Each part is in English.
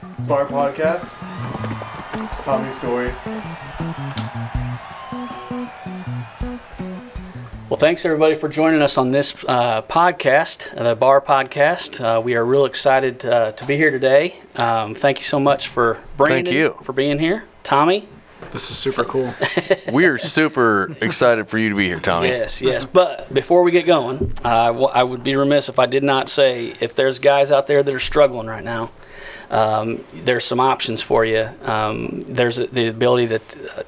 Bar Podcast, Comedy Story. Well, thanks everybody for joining us on this podcast, the Bar Podcast. We are real excited to be here today. Thank you so much for Brandon for being here. Tommy. This is super cool. We're super excited for you to be here, Tommy. Yes. But before we get going, I would be remiss if I did not say, if there's guys out there that are struggling right now, there's some options for you. There's the ability to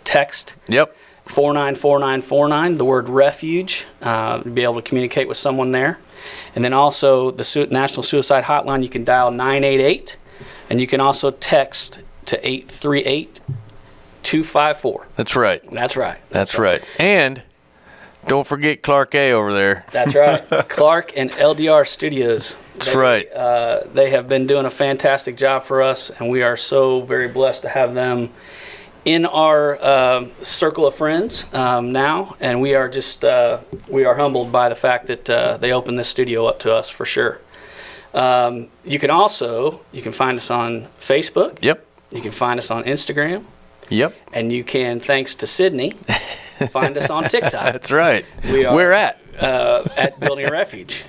text. Yep. 494949, the word refuge, to be able to communicate with someone there. And then also the National Suicide Hotline, you can dial 988, and you can also text to 838-254. That's right. That's right. That's right. And don't forget Clark A over there. That's right. Clark and LDR Studios. That's right. They have been doing a fantastic job for us, and we are so very blessed to have them in our circle of friends now, and we are humbled by the fact that they opened this studio up to us for sure. You can find us on Facebook. Yep. You can find us on Instagram. Yep. And you can, thanks to Sydney, find us on TikTok. That's right. We're at Building a Refuge.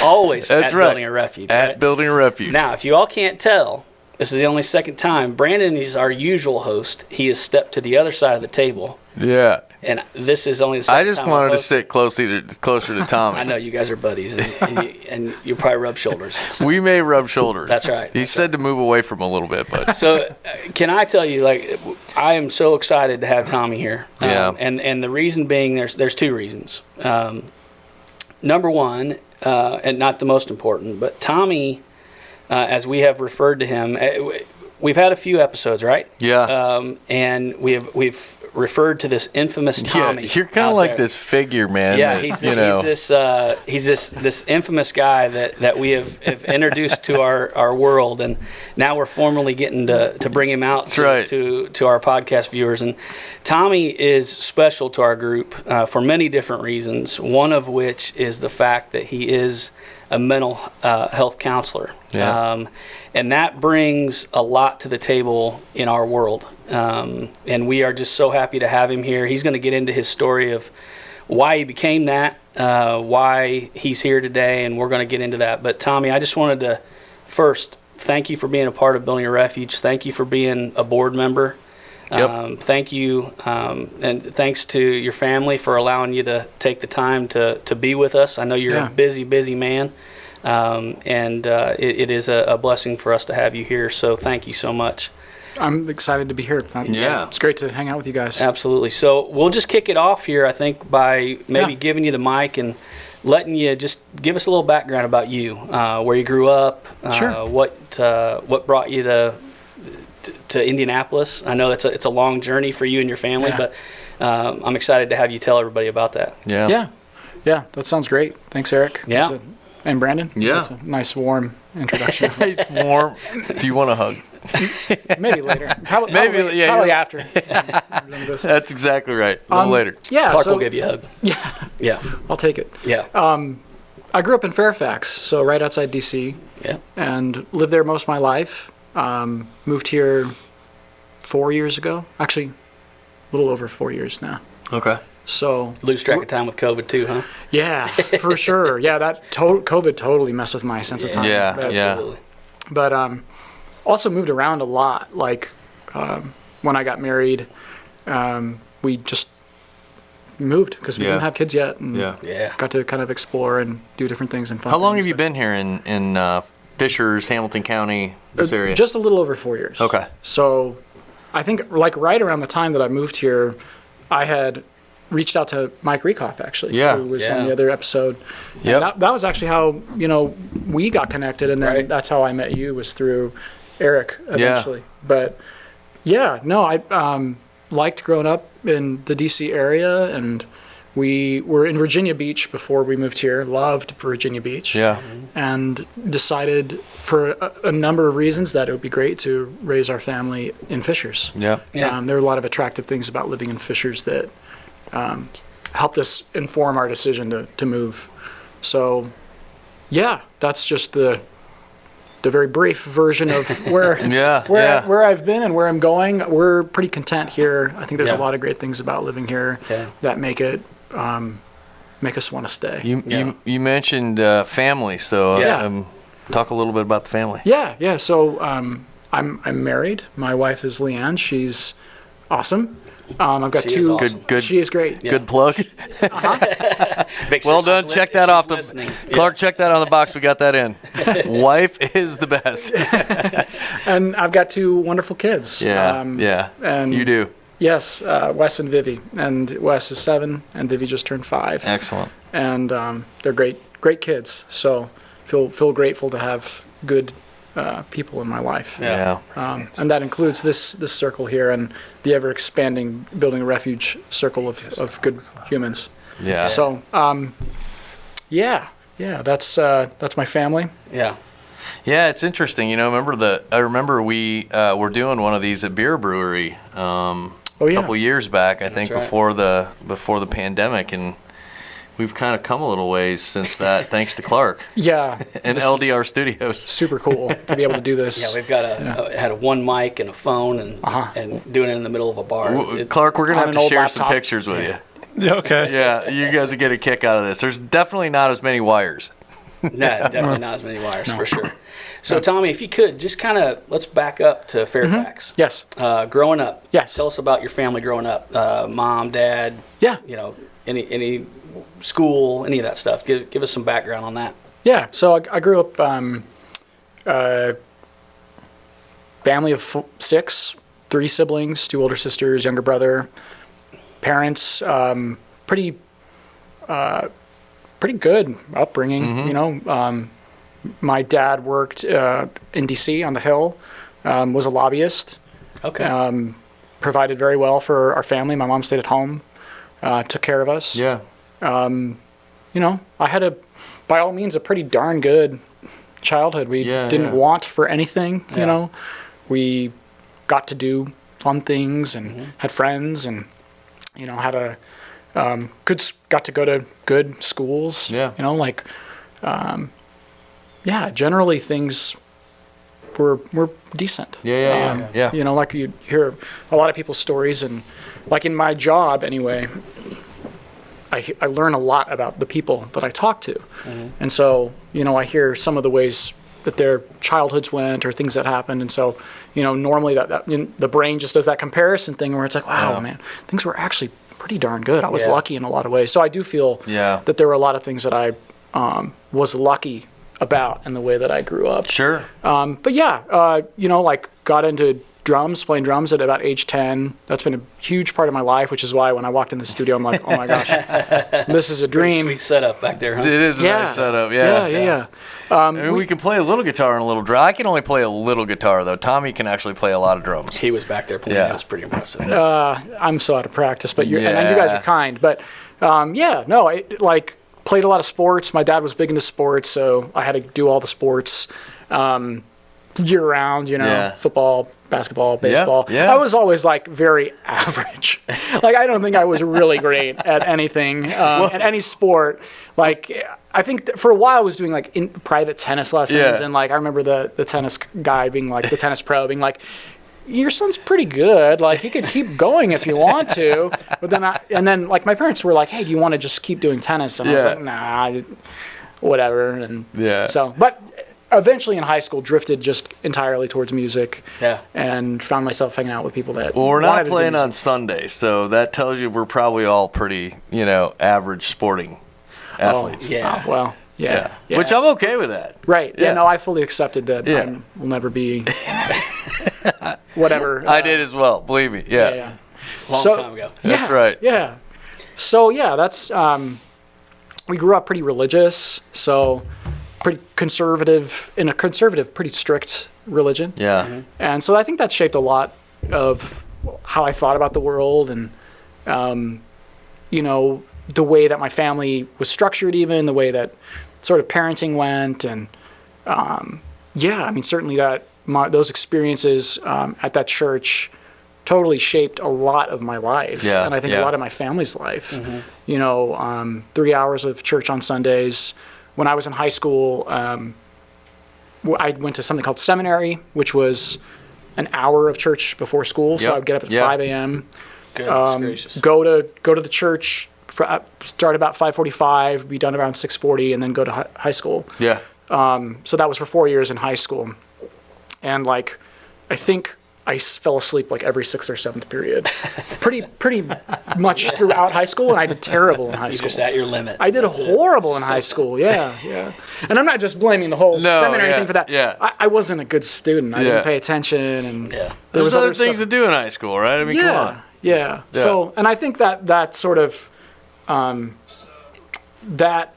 Always That's at right. Building a Refuge. At right? Building a Refuge. Now, if you all can't tell, this is the only second time. Brandon is our usual host. He has stepped to the other side of the table. Yeah. And this is only the second time. I just wanted to sit closer to Tommy. I know you guys are buddies, and you probably rub shoulders. We may rub shoulders. That's right. He said to move away from him a little bit, but so can I tell you, I am so excited to have Tommy here. Yeah. And the reason being, there's two reasons. Number one, and not the most important, but Tommy, as we have referred to him, we've had a few episodes, right? Yeah. And we've referred to this infamous Tommy. Yeah, you're kind of like this figure, man. Yeah, that, he's this infamous guy that we have introduced to our world, and now we're formally getting to bring him out to our podcast viewers. And Tommy is special to our group for many different reasons. One of which is the fact that he is a mental health counselor. Yeah. And that brings a lot to the table in our world. And we are just so happy to have him here. He's going to get into his story of why he became that, why he's here today, and we're going to get into that. But Tommy, I just wanted to first thank you for being a part of Building a Refuge. Thank you for being a board member. Yep. Thank you, and thanks to your family for allowing you to take the time to be with us. I know you're a busy man, and it is a blessing for us to have you here. So thank you so much. I'm excited to be here. Yeah. It's great to hang out with you guys. Absolutely. So we'll just kick it off here, I think, by maybe giving you the mic and letting you just give us a little background about you, where you grew up, Sure. What brought you to Indianapolis. I know it's a long journey for you and your family, but I'm excited to have you tell everybody about that. Yeah, that sounds great. Thanks, Erik. Yeah. And Brandon. Yeah. That's a nice, warm introduction. Nice, warm. Do you want a hug? Maybe later. Probably after. That's exactly right. A little later. Yeah. Clark will give you a hug. Yeah. I'll take it. Yeah. I grew up in Fairfax, so right outside D.C. Yeah. And lived there most of my life. Moved here 4 years ago. Actually, a little over 4 years now. Okay. So Lose track of time with COVID too, huh? yeah, for sure. Yeah, that COVID totally messed with my sense of time. Yeah, Absolutely. But also moved around a lot. Like when I got married, we just moved because we didn't have kids yet, and got to kind of explore and do different things and fun. How long things, have you been here in Fishers, Hamilton County, this area? Just a little over 4 years. Okay. So I think right around the time that I moved here, I had reached out to Mike Rekoff, actually, who was on the other episode. Yeah. That was actually how, we got connected, and then that's how I met you, was through Erik eventually. Yeah. But I liked growing up in the DC area, and we were in Virginia Beach before we moved here. Loved Virginia Beach. Yeah. And decided for a number of reasons that it would be great to raise our family in Fishers. Yeah. Yeah. There were a lot of attractive things about living in Fishers that helped us inform our decision to move. So, yeah, that's just the the very brief version of where I've been and where I'm going. We're pretty content here. I think there's a lot of great things about living here that make it make us want to stay. You mentioned family, so talk a little bit about the family. Yeah. So I'm married. My wife is Leanne. She's awesome. I've got two. Awesome. Good. She is great. Good plug. Well done. Check that off. Clark, check that on the box. We got that in. Wife is the best. And I've got two wonderful kids. And you do. Yes, Wes and Vivi. And Wes is 7, and Vivi just turned 5. Excellent. And they're great kids. So feel grateful to have good people in my life. And that includes this circle here and the ever expanding Building a Refuge circle of good humans. Yeah. So that's my family. Yeah. Yeah, it's interesting. I remember we were doing one of these at Beer Brewery a couple years back, I think, before the pandemic, and we've kind of come a little ways since that, thanks to Clark. Yeah. And LDR Studios. Super cool to be able to do this. Yeah, we've got had a one mic and a phone and doing it in the middle of a bar. Clark, we're going to have to share some pictures with you. Okay. Yeah, you guys will get a kick out of this. There's definitely not as many wires. No, definitely not as many wires, for sure. So, Tommy, if you could, just kind of, let's back up to Fairfax. Yes. Growing up. Yes. Tell us about your family growing up. Mom, dad. Yeah. Any school, any of that stuff. Give us some background on that. Yeah. So I grew up family of 6, 3 siblings, 2 older sisters, younger brother. Parents, pretty good upbringing. My dad worked in D.C. on the Hill, was a lobbyist. Okay. Provided very well for our family. My mom stayed at home, took care of us. Yeah. I had by all means, a pretty darn good childhood. We didn't want for anything. We got to do fun things and had friends and had a got to go to good schools. Generally things were decent. Like you hear a lot of people's stories, and like in my job anyway, I learn a lot about the people that I talk to. And so I hear some of the ways that their childhoods went or things that happened, and so normally that the brain just does that comparison thing where it's like, wow, man, things were actually pretty darn good. I was lucky in a lot of ways. So I do feel that there were a lot of things that I was lucky about in the way that I grew up. Sure. Like got into drums, playing drums at about age 10. That's been a huge part of my life, which is why when I walked in the studio, I'm like, oh my gosh, this is a dream. Sweet setup back there, huh? It is a nice setup, Yeah. We can play a little guitar and a little drum. I can only play a little guitar, though. Tommy can actually play a lot of drums. He was back there playing. That was pretty impressive. I'm so out of practice, but and you guys are kind. But played a lot of sports. My dad was big into sports, so I had to do all the sports year round, football, basketball, baseball. I was always very average. I don't think I was really great at anything, at any sport. I think for a while I was doing in private tennis lessons, and I remember the tennis guy being the tennis pro being your son's pretty good. He could keep going if you want to. But then my parents were hey, do you want to just keep doing tennis? And I was nah, whatever. And but eventually in high school drifted just entirely towards music. And found myself hanging out with people that we're not playing on Sunday, so that tells you we're probably all pretty, average sporting athletes. Which I'm okay with that. Right. I fully accepted that I will never be whatever. I did as well, believe me. Long time ago. That's right. Yeah. So that's we grew up pretty religious, so pretty conservative, in a conservative, pretty strict religion. And so I think that shaped a lot of how I thought about the world and the way that my family was structured, even the way that sort of parenting went. And certainly that those experiences at that church totally shaped a lot of my life, and I think a lot of my family's life. 3 hours of church on Sundays. When I was in high school, I went to something called seminary, which was an hour of church before school. So I'd get up at 5 a.m. Goodness gracious. Go to the church, start about 5:45, be done around 6:40, and then go to high school. Yeah. So that was for 4 years in high school. And like, I think I fell asleep like every 6th or 7th period, pretty much throughout high school, and I did terrible in high school. You're just at your limit. I did horrible in high school. Yeah. And I'm not just blaming the whole seminary thing for that. Yeah. I wasn't a good student. I didn't pay attention, and there was other things to do in high school, right? I mean, come on. Yeah. So, and I think that sort of that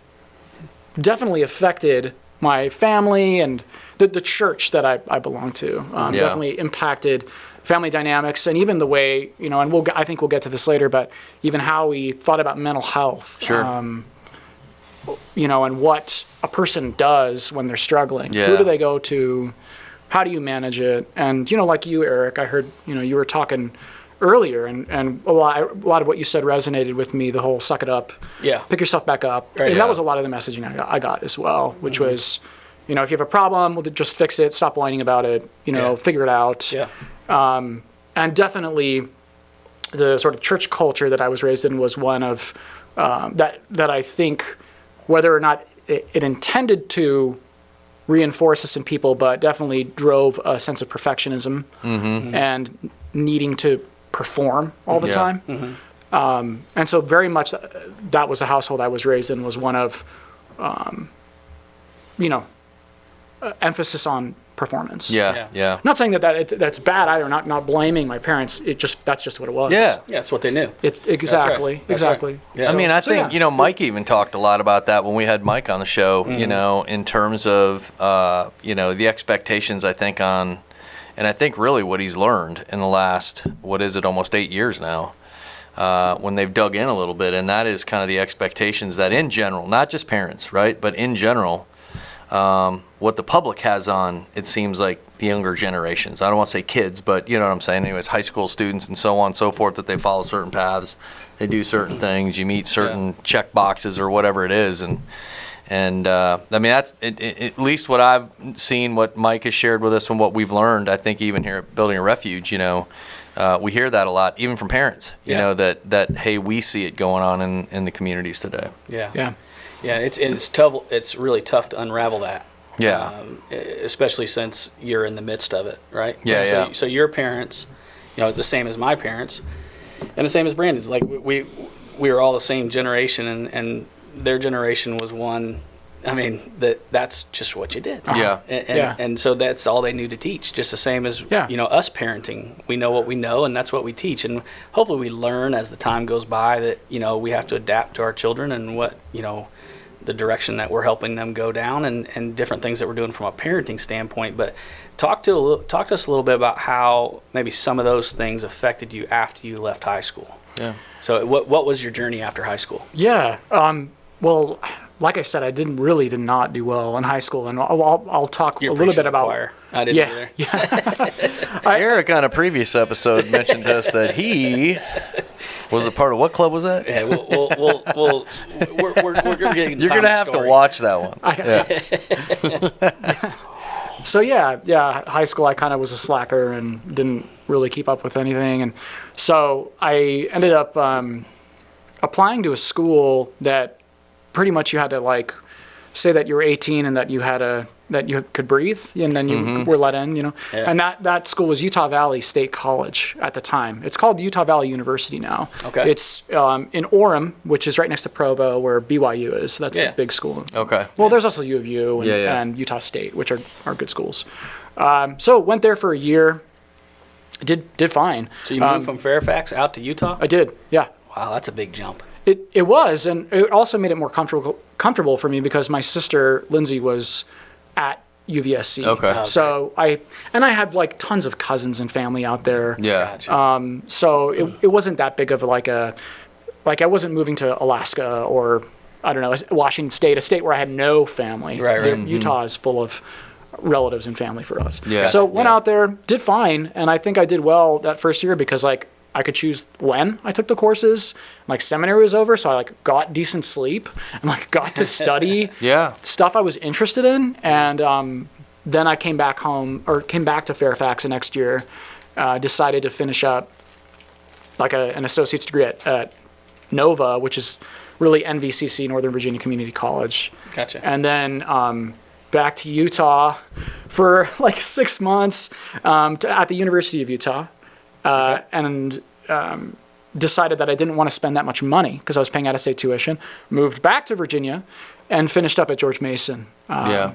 definitely affected my family and the church that I belong to. Definitely impacted family dynamics, and even the way, and I think we'll get to this later, but even how we thought about mental health. Sure. And what a person does when they're struggling. Yeah. Who do they go to? How do you manage it? And like you, Eric, I heard you were talking earlier, and a lot of what you said resonated with me. The whole suck it up, pick yourself back up, and that was a lot of the messaging I got as well, which was, if you have a problem, well, just fix it, stop whining about it, figure it out. Yeah. And definitely, the sort of church culture that I was raised in was one of that I think, whether or not it intended to reinforce this in people, but definitely drove a sense of perfectionism and needing to perform all the time. And so very much that was the household I was raised in, was one of, emphasis on performance. Yeah. Not saying that's bad either. Not blaming my parents. That's just what it was. Yeah. It's what they knew. It's exactly. That's right. Yeah. I mean, I think Mike even talked a lot about that when we had Mike on the show. In terms of the expectations, I think on, and I think really what he's learned in the last almost 8 years now. When they've dug in a little bit, and that is kind of the expectations that in general, not just parents, right, but in general, what the public has on, it seems like, the younger generations. I don't want to say kids, but you know what I'm saying. Anyways, high school students and so on and so forth, that they follow certain paths, they do certain things, you meet certain check boxes or whatever it is, and I mean, that's at least what I've seen, what Mike has shared with us, and what we've learned. I think even here at Building a Refuge, we hear that a lot, even from parents. That hey, we see it going on in the communities today. Yeah. It's tough. It's really tough to unravel that. Yeah. Especially since you're in the midst of it, right? Yeah. So your parents, the same as my parents, and the same as Brandon's. Like we were all the same generation, and their generation was one. I mean, that's just what you did. Yeah. And so that's all they knew to teach. Just the same as us parenting. We know what we know, and that's what we teach. And hopefully we learn as the time goes by that we have to adapt to our children and what the direction that we're helping them go down, and different things that we're doing from a parenting standpoint. But talk to us a little bit about how maybe some of those things affected you after you left high school. Yeah. So what was your journey after high school? Yeah. Well, like I said, I did not do well in high school, and I'll talk a little bit about. Choir. I didn't either. Yeah. Eric on a previous episode mentioned to us that he was a part of what club was that? Yeah, we're getting. You're gonna have to watch that one. So high school I kind of was a slacker and didn't really keep up with anything, and so I ended up applying to a school that pretty much you had to say that you were 18 and that you could breathe, and then you were let in, Yeah. And that school was Utah Valley State College at the time. It's called Utah Valley University now. Okay. It's in Orem, which is right next to Provo, where BYU is. That's the big school. Okay. Well, there's also U of U and Utah State, which are good schools. So went there for a year. Did fine. So you moved from Fairfax out to Utah? I did. Yeah. Wow, that's a big jump. It was, and it also made it more comfortable for me because my sister Lindsay was at UVSC. Okay. So I had tons of cousins and family out there. Yeah. Gotcha. So it wasn't that big of I wasn't moving to Alaska or I don't know, Washington State, a state where I had no family. Right. Utah is full of relatives and family for us. Yeah. So went out there, did fine, and I think I did well that first year because I could choose when I took the courses. Seminary was over, so I got decent sleep and got to study stuff I was interested in. And then I came back to Fairfax the next year, decided to finish up like an associate's degree at Nova, which is really NVCC, Northern Virginia Community College. Gotcha. And then back to Utah for like 6 months at the University of Utah, and decided that I didn't want to spend that much money because I was paying out-of-state tuition. Moved back to Virginia and finished up at George Mason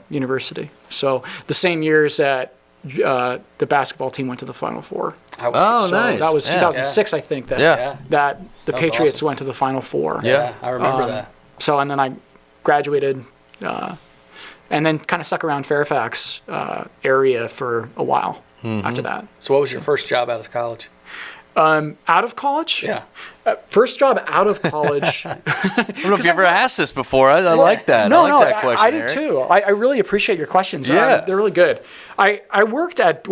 University. So the same years that the basketball team went to the Final Four. Nice. That was 2006, I think. That the Patriots awesome. went to the Final Four. Yeah, I remember that. So, and then I graduated, and then kind of stuck around Fairfax area for a while after that. So what was your first job out of college? Out of college? Yeah. First job out of college. I don't know if you ever asked this before. I like that. No, I like that question, I do Erik. too. I really appreciate your questions. Yeah. They're really good. I worked at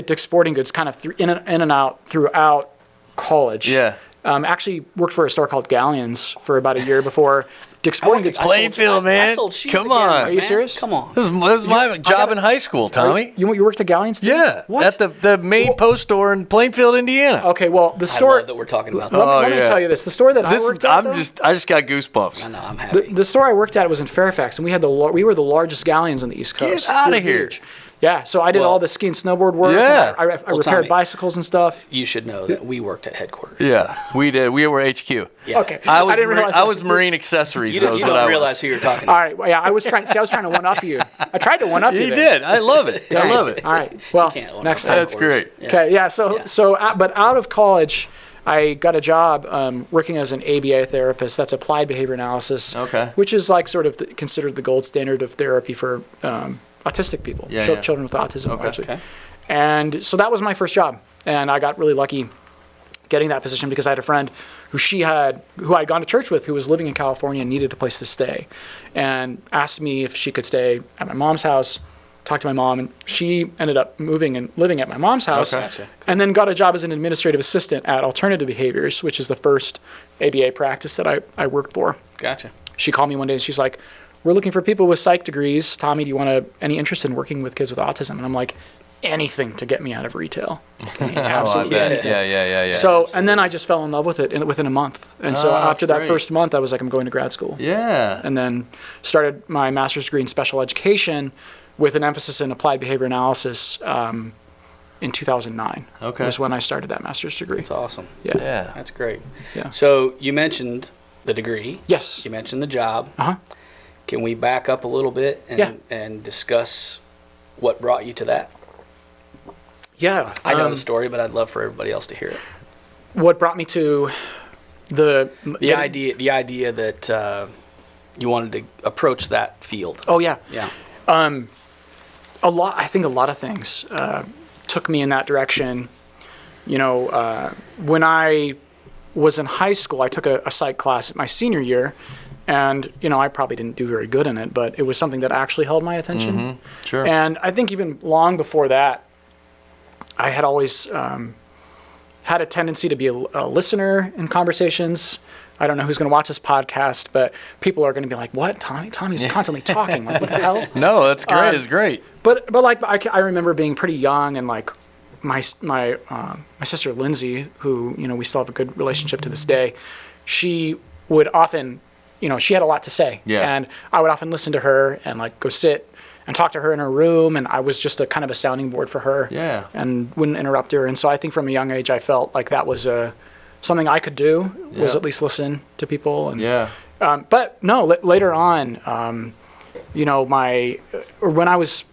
Dick's Sporting Goods kind of in and out throughout college. Yeah. Actually worked for a store called Galleons for about a year before Dick's Sporting Goods. Plainfield, man. I sold shoes Come at Galleons, on. Are you man. serious? Come on. This was my job in high school, Tommy. You worked at Galleons too? Yeah. What? At the main post store in Plainfield, Indiana. Okay, well, the I store... love that we're talking about Let that. me tell you this. The store that I worked at, I just got goosebumps. I know, I'm happy. the store I worked at was in Fairfax, and we were the largest Galleons on the East Coast. Get outta We were here. huge. Yeah, so I did all the ski and snowboard work. Yeah. I repaired Tommy, bicycles and stuff. You should know that we worked at headquarters. Yeah, we did. We were HQ. Yeah. Okay. I was didn't realize I that. was Marine Accessories. You That don't, was you what don't I realize was. who you're talking All to. right. Well, yeah, I was trying to one-up you. I tried to one-up you. You there. did. I love it. I love it. All right. Well, Can't one next up time. That's great. Yeah. Okay. Yeah. But out of college, I got a job working as an ABA therapist. That's applied behavior analysis. Okay. Which is like sort of considered the gold standard of therapy for autistic people, children with autism. Okay. Actually. And so that was my first job, and I got really lucky getting that position because I had a friend who I'd gone to church with, who was living in California and needed a place to stay, and asked me if she could stay at my mom's house. Talked to my mom, and she ended up moving and living at my mom's house, Okay. and then got a job as an administrative assistant at Alternative Behaviors, which is the first ABA practice that I worked for. Gotcha. She called me one day and she's like, "We're looking for people with psych degrees. Tommy, do you want any interest in working with kids with autism?" And I'm like, anything to get me out of retail. Absolutely anything. Yeah. So, and then I just fell in love with it within a month. And so after that great. first month, I was like, I'm going to grad school. Yeah. And then started my master's degree in special education with an emphasis in applied behavior analysis in 2009. Okay. Was when I started that master's degree. That's awesome. Yeah. That's great. Yeah. So you mentioned the degree. Yes. You mentioned the job. Uh-huh. Can we back up a little bit and discuss what brought you to that? Yeah. I know the story, but I'd love for everybody else to hear it. What brought me to the idea that you wanted to approach that field. Oh, yeah. Yeah. I think a lot of things took me in that direction. You know, when I was in high school, I took a psych class at my senior year, and, you know, I probably didn't do very good in it, but it was something that actually held my attention. Mm-hmm. Sure. And I think even long before that, I had always had a tendency to be a listener in conversations. I don't know who's going to watch this podcast, but people are going to be like, "What? Tommy's constantly talking. Like, what the hell?" No, that's great. It's great. But like I remember being pretty young, and like my sister Lindsay, who, you know, we still have a good relationship to this day. She would often, you know, she had a lot to say, and I would often listen to her and like go sit and talk to her in her room, and I was just a kind of a sounding board for her, and wouldn't interrupt her. And so I think from a young age I felt like that was something I could do, was at least listen to people. And but no, later on, you know, when I was,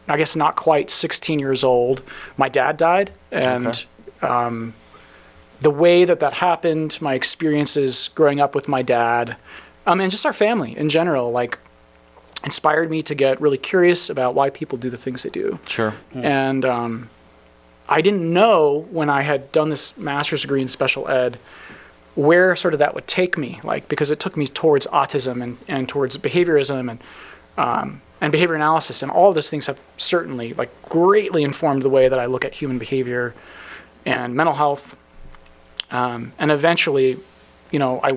I guess, not quite 16 years old, my dad died, and the way that happened, my experiences growing up with my dad, and just our family in general, like, inspired me to get really curious about why people do the things they do. Sure. And I didn't know when I had done this master's degree in special ed where sort of that would take me, like, because it took me towards autism and towards behaviorism and behavior analysis, and all of those things have certainly, like, greatly informed the way that I look at human behavior and mental health. And eventually, you know, I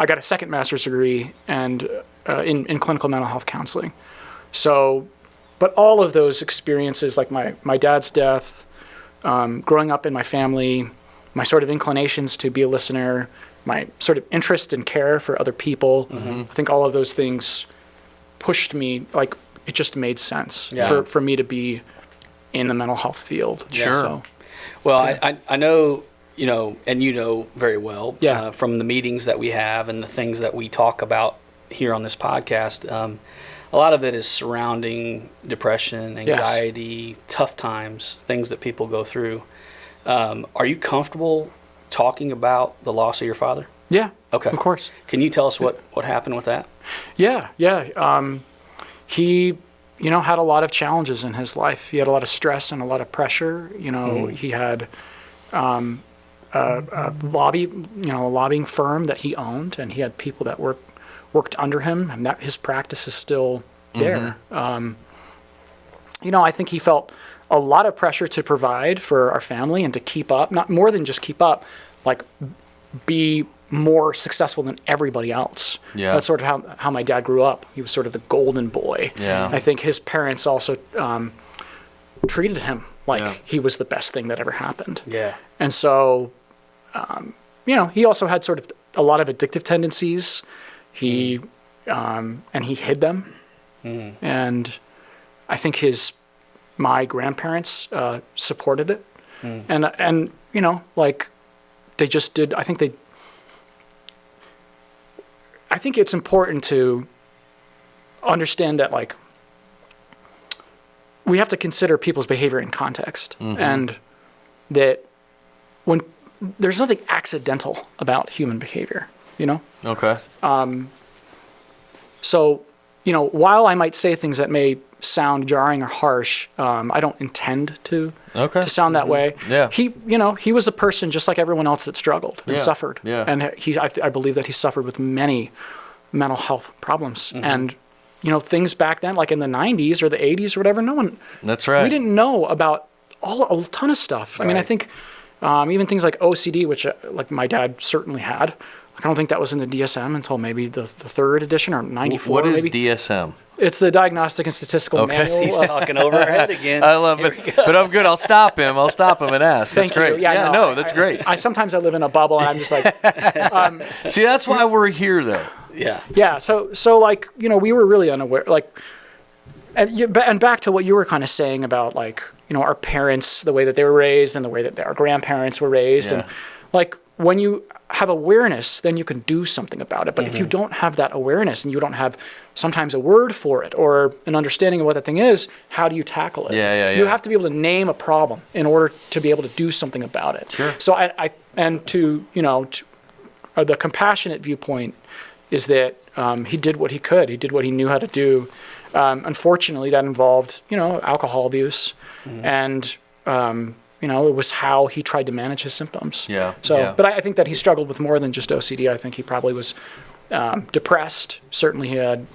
got a second master's degree and in clinical mental health counseling. So but all of those experiences, like my dad's death, growing up in my family, my sort of inclinations to be a listener, my sort of interest and care for other people, I think all of those things pushed me, like, it just made sense for me to be in the mental health field. Sure. So, well, I know, and very well from the meetings that we have and the things that we talk about here on this podcast. A lot of it is surrounding depression, anxiety, tough times, things that people go through. Are you comfortable talking about the loss of your father? Yeah. Okay. Of course. Can you tell us what happened with that? Yeah. He, had a lot of challenges in his life. He had a lot of stress and a lot of pressure. He had a lobbying firm that he owned, and he had people that worked under him, and that his practice is still there. I think he felt a lot of pressure to provide for our family and to keep up, not more than just keep up, like be more successful than everybody else. Yeah. That's sort of how my dad grew up. He was sort of the golden boy. Yeah. I think his parents also treated him like he was the best thing that ever happened. Yeah. And so, he also had sort of a lot of addictive tendencies. He and he hid them. And I think my grandparents supported it. And they just did. I think it's important to understand that, like, we have to consider people's behavior in context, and that when there's nothing accidental about human behavior, Okay. So, while I might say things that may sound jarring or harsh, I don't intend to sound that way. Yeah. He was a person just like everyone else that struggled and suffered. Yeah. And I believe that he suffered with many mental health problems. And, things back then, like in the 90s or the 80s or whatever, That's right. we didn't know about a ton of stuff. I mean, I think even things like OCD, which like my dad certainly had, I don't think that was in the DSM until maybe the third edition or 94. What is maybe. DSM? It's the Diagnostic and Statistical Manual. He's talking over our head again. I love it, but I'm good. I'll stop him and ask. Thank that's great. you. Yeah, that's great. Sometimes I live in a bubble, and I'm just like. See, that's why we're here, though. Yeah. Yeah. So like, we were really unaware, like, and back to what you were kind of saying about, like, our parents, the way that they were raised and the way that our grandparents were raised. And like, when you have awareness, then you can do something about it. But if you don't have that awareness and you don't have sometimes a word for it or an understanding of what that thing is, how do you tackle it? You have to be able to name a problem in order to be able to do something about it. Sure. So the compassionate viewpoint is that he did what he could. He did what he knew how to do. Unfortunately, that involved, alcohol abuse, and it was how he tried to manage his symptoms. But I think that he struggled with more than just OCD. I think he probably was depressed. Certainly,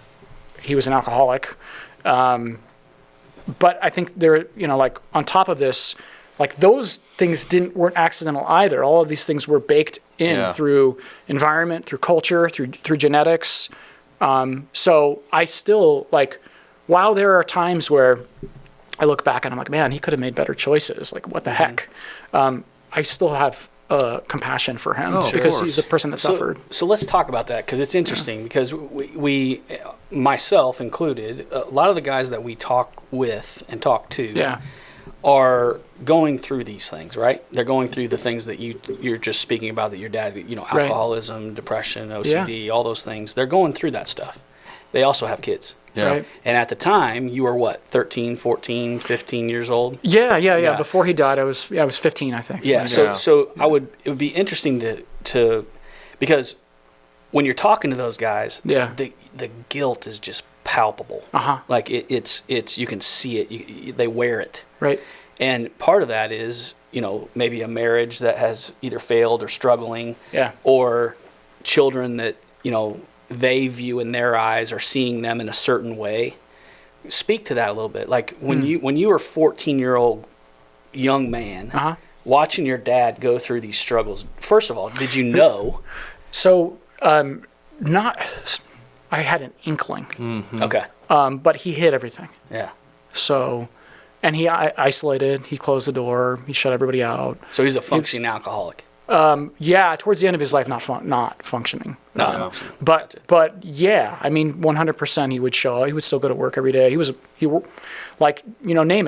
he was an alcoholic. But I think like on top of this, like those things weren't accidental either. All of these things were baked in through environment, through culture, through genetics. So I still, like, while there are times where I look back and I'm like, man, he could have made better choices. Like, what the heck? I still have compassion for him because he's a person that suffered. So let's talk about that, because it's interesting because we, myself included, a lot of the guys that we talk with and talk to are going through these things, right? They're going through the things that you're just speaking about, that your dad, alcoholism, depression, OCD, all those things. They're going through that stuff. They also have kids. Yeah. Right. And at the time, you were what, 13, 14, 15 years old? Yeah. Before he died, I was 15, I think. Yeah. So it would be interesting to because when you're talking to those guys, the guilt is just palpable. Like it's you can see it. They wear it. Right. And part of that is, maybe a marriage that has either failed or struggling. Yeah. Or children that, they view in their eyes or seeing them in a certain way. Speak to that a little bit. Like when you were a 14-year-old young man, watching your dad go through these struggles. First of all, did you know? So, I had an inkling. Okay. But he hid everything. Yeah. So, and he isolated, he closed the door, he shut everybody out. So he's a functioning alcoholic. Yeah, towards the end of his life, not functioning. Functioning. But yeah, I mean, 100% he would show up. He would still go to work every day. Name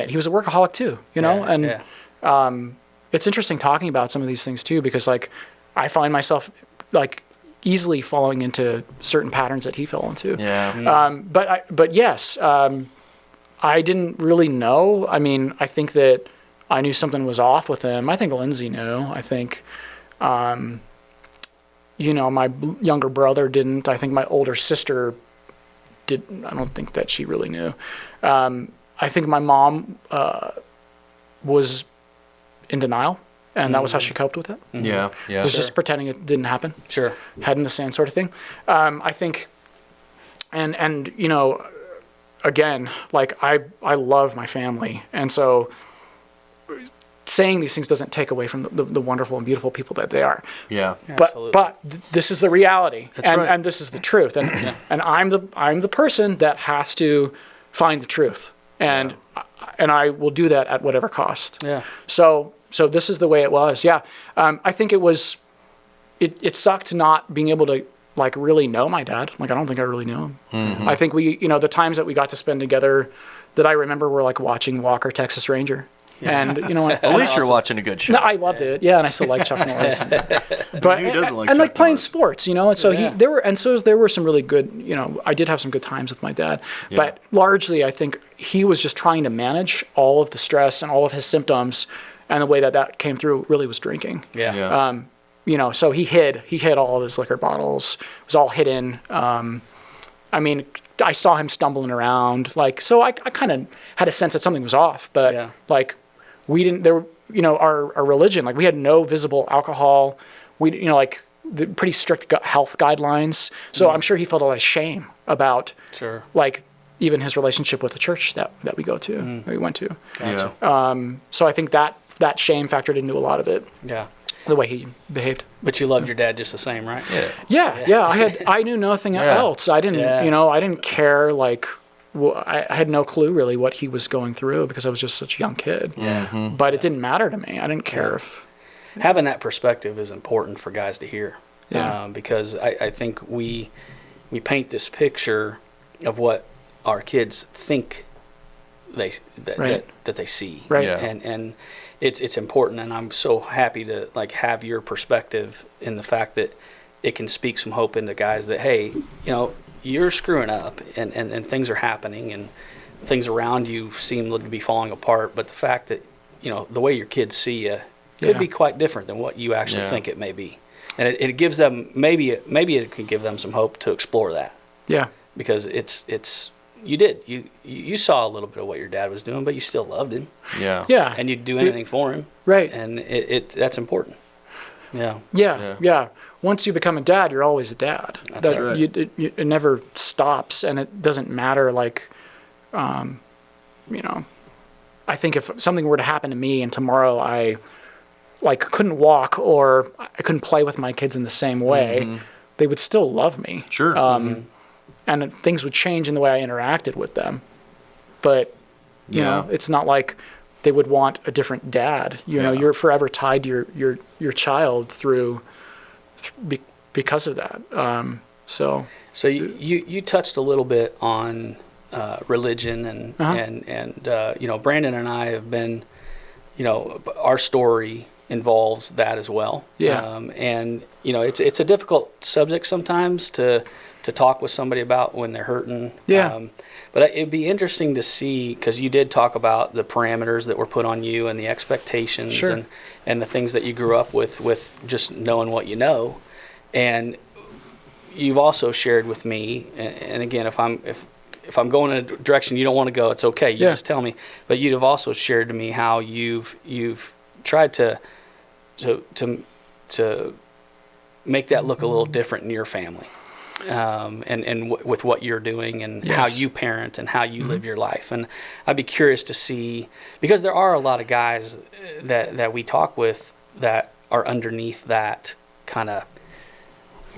it. He was a workaholic too, it's interesting talking about some of these things too, because like I find myself like easily falling into certain patterns that he fell into. Yeah. But yes, I didn't really know. I mean, I think that I knew something was off with him. I think Lindsay knew. I think, my younger brother didn't. I think my older sister didn't. I don't think that she really knew. I think my mom was in denial, and that was how she coped with it. Mm-hmm. Yeah. It was just pretending it didn't happen. Sure. Head in the sand sort of thing. I think, and again, like I love my family, and so saying these things doesn't take away from the wonderful and beautiful people that they are. Yeah. But this is the reality, right. And this is the truth, and and I'm the person that has to find the truth, and I will do that at whatever cost. Yeah. So this is the way it was. Yeah. I think it sucked not being able to like really know my dad. Like I don't think I really knew him. Mm-hmm. I think the times that we got to spend together that I remember were like watching Walker, Texas Ranger. Yeah. And you know what? At least you're watching a good show. No, I loved it. Yeah, and I still like Chuck Norris. But who doesn't like and Chuck like playing Norris? sports, and so there were some really good, I did have some good times with my dad. Yeah. But largely I think he was just trying to manage all of the stress and all of his symptoms, and the way that came through really was drinking. Yeah. So he hid all of his liquor bottles. It was all hidden. I mean, I saw him stumbling around, so I kind of had a sense that something was off, but we didn't, our religion, we had no visible alcohol. We, the pretty strict health guidelines. So I'm sure he felt a lot of shame about, even his relationship with the church that we go to, that we went to. Gotcha. Yeah. So I think that shame factored into a lot of it. Yeah. The way he behaved. But you loved your dad just the same, right? Yeah. I knew nothing else. I didn't, I didn't care. I had no clue really what he was going through because I was just such a young kid. Yeah. But it didn't matter to me. I didn't care if. Having that perspective is important for guys to hear. Yeah. Because I think we paint this picture of what our kids think that they see. Right. Yeah. And it's important, and I'm so happy to have your perspective in the fact that it can speak some hope into guys that, hey, you're screwing up and things are happening and things around you seem to be falling apart, but the fact that the way your kids see you could be quite different than what you actually think it may be, and it gives them maybe it can give them some hope to explore that. Yeah. Because you saw a little bit of what your dad was doing, but you still loved him. Yeah. Yeah. And you'd do anything for him. Right. And that's important. Yeah. Yeah. Once you become a dad, you're always a dad. That's right. It never stops, and it doesn't matter. I think if something were to happen to me and tomorrow I couldn't walk or I couldn't play with my kids in the same way, they would still love me. Sure. And things would change in the way I interacted with them. But, you know, it's not like they would want a different dad. You know, you're forever tied to your child because of that. So you touched a little bit on religion and Brandon and I have been, our story involves that as well. Yeah. And it's a difficult subject sometimes to talk with somebody about when they're hurting. Yeah. But it'd be interesting to see, because you did talk about the parameters that were put on you and the expectations Sure. and the things that you grew up with just knowing what you know. And you've also shared with me, and again, if I'm going in a direction you don't want to go, it's okay. You just tell me. But you'd have also shared to me how you've tried to make that look a little different in your family. And with what you're doing and how you parent and how you live your life. And I'd be curious to see, because there are a lot of guys that we talk with that are underneath that kind of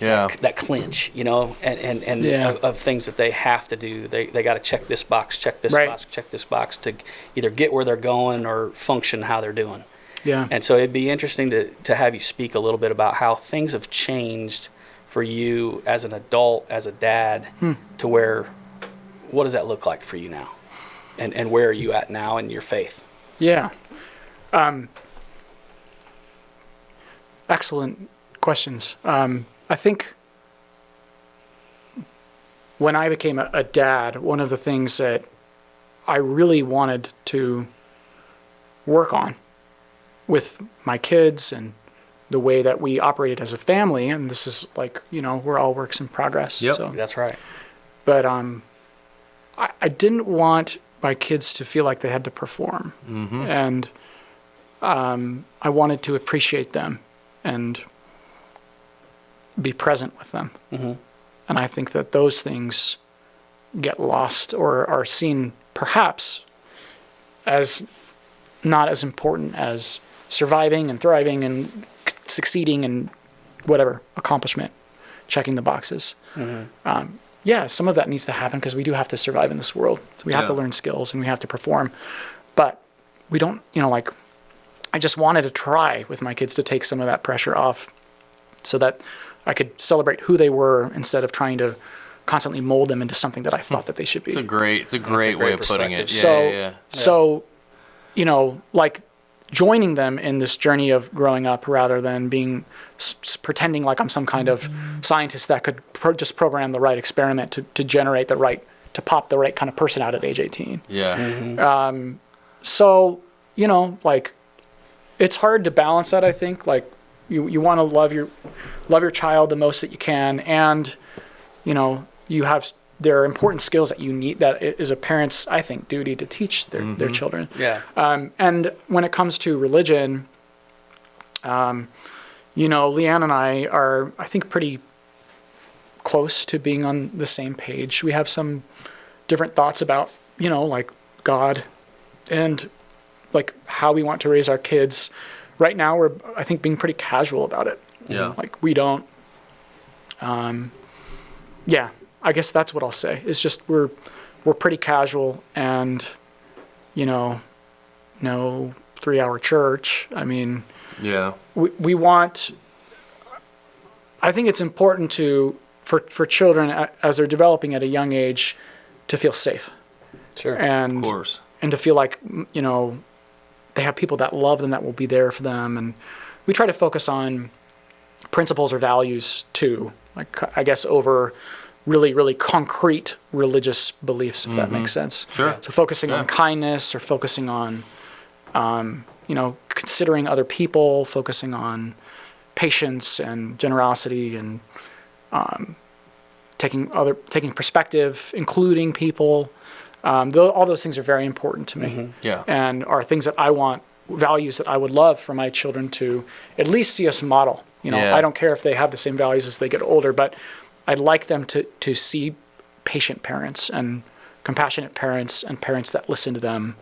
that clinch, you know, and of things that they have to do. They got to check this box, check this box, check this box to either get where they're going or function how they're doing. Yeah. And so it'd be interesting to have you speak a little bit about how things have changed for you as an adult, as a dad, to where, what does that look like for you now? And where are you at now in your faith? Yeah. Excellent questions. I think when I became a dad, one of the things that I really wanted to work on with my kids and the way that we operated as a family, and this is like, you know, we're all works in progress. Yep, so. That's right. But I didn't want my kids to feel like they had to perform. Mm-hmm. And I wanted to appreciate them and be present with them. Mm-hmm. And I think that those things get lost or are seen perhaps as not as important as surviving and thriving and succeeding and whatever accomplishment, checking the boxes. Mm-hmm. Yeah, some of that needs to happen because we do have to survive in this world. We have to learn skills and we have to perform. But we don't, you know, like, I just wanted to try with my kids to take some of that pressure off so that I could celebrate who they were instead of trying to constantly mold them into something that I thought that they should be. It's a great way of putting it. So, you know, like joining them in this journey of growing up rather than being pretending like I'm some kind of scientist that could just program the right experiment to generate the right, to pop the right kind of person out at age 18. Yeah. Mm-hmm. So, you know, like, it's hard to balance that, I think. Like, you want to love your child the most that you can, and, you know, there are important skills that you need, that it is a parent's, I think, duty to teach their children. Yeah. And when it comes to religion, you know, Leanne and I are, I think, pretty close to being on the same page. We have some different thoughts about, you know, like God and like how we want to raise our kids. Right now, we're, I think, being pretty casual about it. Yeah. Like, we don't, yeah, I guess that's what I'll say. It's just we're pretty casual, and, you know, no 3-hour church. I mean, yeah, we want, I think it's important for children as they're developing at a young age to feel safe. Sure. And, of course. And to feel like, you know, they have people that love them, that will be there for them. And we try to focus on principles or values too, like, I guess, over really, really concrete religious beliefs, if that makes sense. Sure. So focusing on kindness, or focusing on, you know, considering other people, focusing on patience and generosity, and taking perspective, including people. All those things are very important to me. Mm-hmm. Yeah. And are things that I want, values that I would love for my children to at least see us model. You know, I don't care if they have the same values as they get older, but I'd like them to see patient parents and compassionate parents and parents that listen to them,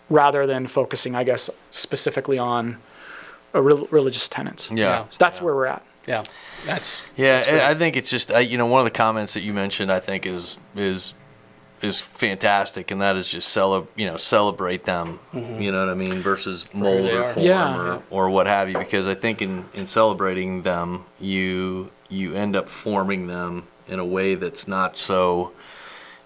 rather than focusing, I guess, specifically on religious tenets. Yeah. So that's where we're at. Yeah. That's I think it's just, you know, one of the comments that you mentioned, I think is fantastic, and that is just celebrate them. Mm-hmm. You know what I mean, versus mold or form or what have you. Because I think in celebrating them, you end up forming them in a way that's not so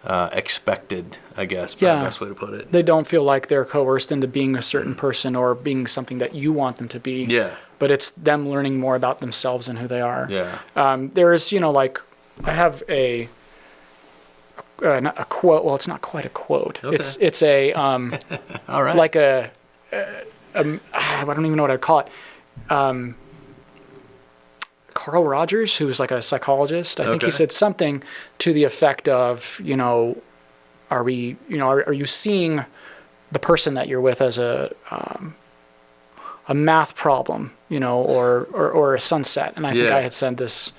expected, I guess. Probably the best way to put it. They don't feel like they're coerced into being a certain person or being something that you want them to be. Yeah. But it's them learning more about themselves and who they are. Yeah. There is, you know, like, I have a quote. Well, it's not quite a quote. Okay. It's a all right. Like I don't even know what I'd call it. Carl Rogers, who's like a psychologist, I think he said something to the effect of, you know, are you seeing the person that you're with as a math problem, you know, or a sunset? And I think I had said this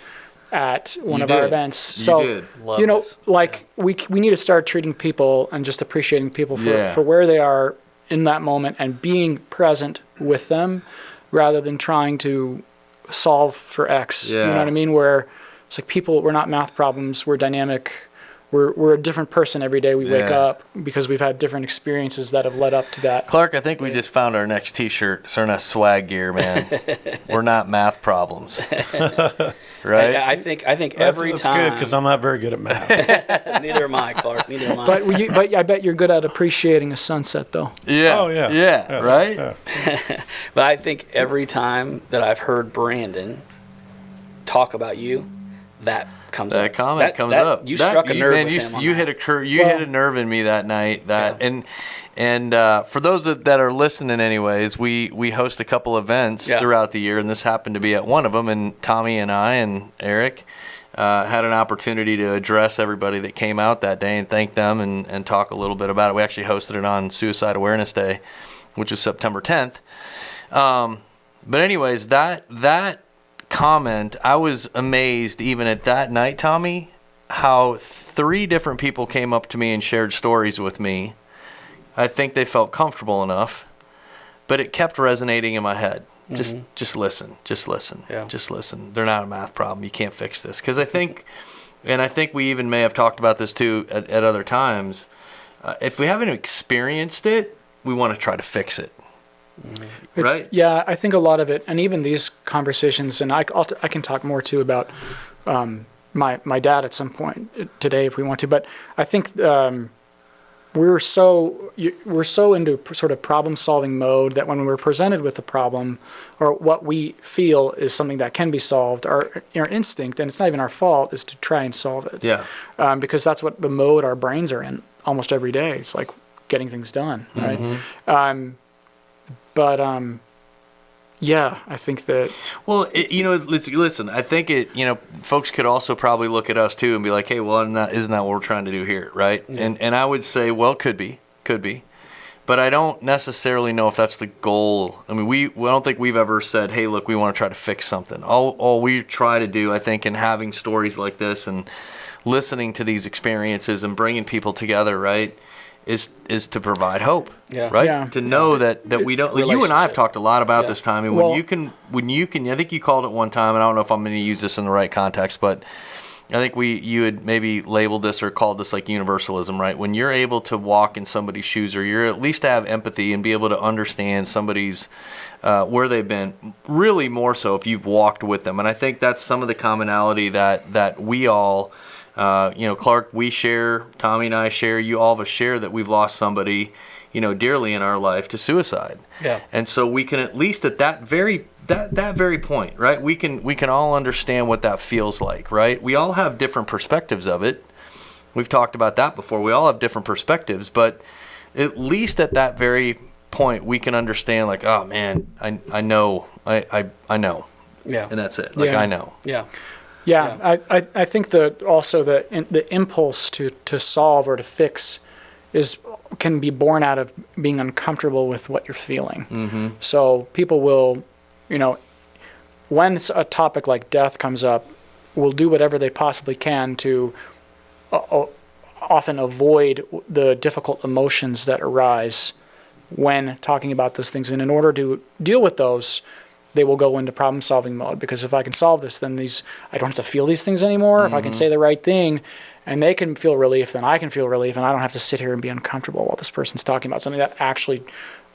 at one of our events. So, you know, like, we need to start treating people and just appreciating people for where they are in that moment and being present with them, rather than trying to solve for X. You know what I mean? Where it's like we're not math problems. We're dynamic. We're a different person every day we wake up because we've had different experiences that have led up to that. Clark, I think we just found our next T-shirt. It's our next swag gear, man. We're not math problems, right? I think every time. That's good because I'm not very good at math. Neither am I, Clark. Neither am I. But I bet you're good at appreciating a sunset, though. Yeah. Oh yeah. Yeah. Right. Yeah. But I think every time that I've heard Brandon talk about you, that comes up. That comment comes up. You struck a nerve with him. You hit a nerve in me that night. And for those that are listening, anyways, we host a couple events throughout the year, and this happened to be at one of them. And Tommy and I and Erik had an opportunity to address everybody that came out that day and thank them and talk a little bit about it. We actually hosted it on Suicide Awareness Day, which was September 10th. But anyways, that comment, I was amazed even at that night, Tommy, how 3 different people came up to me and shared stories with me. I think they felt comfortable enough, but it kept resonating in my head. Just listen. Yeah. Just listen. They're not a math problem. You can't fix this. Because I think we even may have talked about this too at other times. If we haven't experienced it, we want to try to fix it. Right? Yeah, I think a lot of it, and even these conversations, and I can talk more too about my dad at some point today if we want to. But I think we're so into sort of problem-solving mode that when we're presented with a problem or what we feel is something that can be solved, our instinct, and it's not even our fault, is to try and solve it. Yeah. Because that's what the mode our brains are in almost every day. It's like getting things done, right? But yeah, I think that. Well, listen. I think folks could also probably look at us too and be like, "Hey, well, isn't that what we're trying to do here, right?" Yeah. And I would say, well, could be, but I don't necessarily know if that's the goal. I mean, I don't think we've ever said, "Hey, look, we want to try to fix something." All we try to do, I think, in having stories like this and listening to these experiences and bringing people together, right, is to provide hope, right? Yeah. To know that we don't. You and I have talked a lot about this, Tommy. When you can, I think you called it one time, and I don't know if I'm going to use this in the right context, but I think you had maybe labeled this or called this like universalism, right? When you're able to walk in somebody's shoes, or you're at least to have empathy and be able to understand somebody's where they've been, really more so if you've walked with them, and I think that's some of the commonality that we all. Clark, we share, Tommy and I share, you all of us share that we've lost somebody, dearly in our life to suicide. Yeah. And so we can at least at that very point, right? We can all understand what that feels like, right? We all have different perspectives of it. We've talked about that before. We all have different perspectives, but at least at that very point, we can understand like, oh man, I know. Yeah. And that's it. Like, I know. Yeah. Yeah, I think that also the impulse to solve or to fix can be born out of being uncomfortable with what you're feeling. Mm-hmm. So people will, when a topic like death comes up, will do whatever they possibly can to often avoid the difficult emotions that arise when talking about those things. And in order to deal with those, they will go into problem-solving mode, because if I can solve this, then I don't have to feel these things anymore. Mm-hmm. If I can say the right thing, and they can feel relief, then I can feel relief, and I don't have to sit here and be uncomfortable while this person's talking about something that actually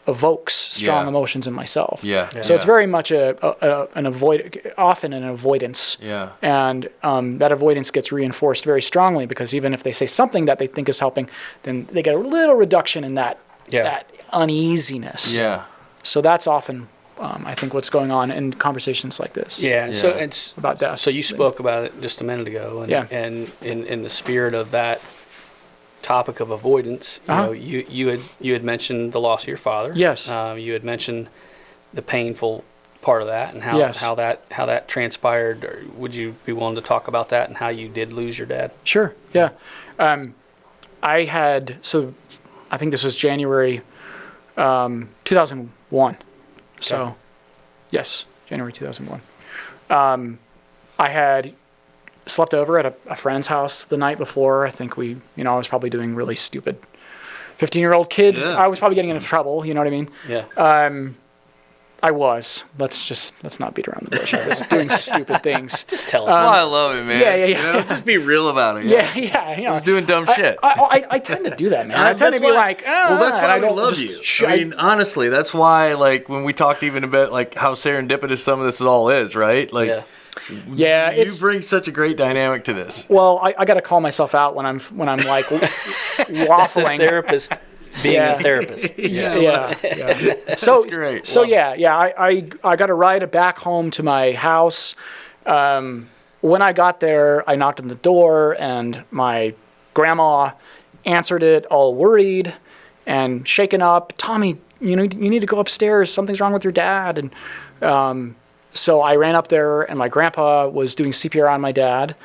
evokes strong emotions in myself. Yeah. So it's very much often an avoidance. Yeah. And that avoidance gets reinforced very strongly, because even if they say something that they think is helping, then they get a little reduction in that uneasiness. Yeah. So that's often. I think what's going on in conversations like this. Yeah. So it's about death. So you spoke about it just a minute ago, and in the spirit of that topic of avoidance, you had mentioned the loss of your father. Yes. You had mentioned the painful part of that and how that transpired. Or would you be willing to talk about that and how you did lose your dad? Sure. Yeah. I think this was January 2001. So, yes, January 2001. I had slept over at a friend's house the night before. I think I was probably doing really stupid 15-year-old kid. Yeah. I was probably getting into trouble, you know what I mean? Yeah. I was. Let's not beat around the bush. I was doing stupid things. Just tell us. That's why I love it, man. Yeah. You know, just be real about it. Yeah. I was doing dumb shit. I tend to do that, man. I tend to be like, well, that's why I I don't love you. I mean, honestly, that's why, like, when we talked even about like how serendipitous some of this all is, right? Like, you bring such a great dynamic to this. Well, I got to call myself out when I'm like waffling. Therapist. Being a therapist. Yeah. So That's great. So I got a ride back home to my house. When I got there, I knocked on the door, and my grandma answered it, all worried and shaken up. Tommy, you need to go upstairs. Something's wrong with your dad. And so I ran up there, and my grandpa was doing CPR on my dad.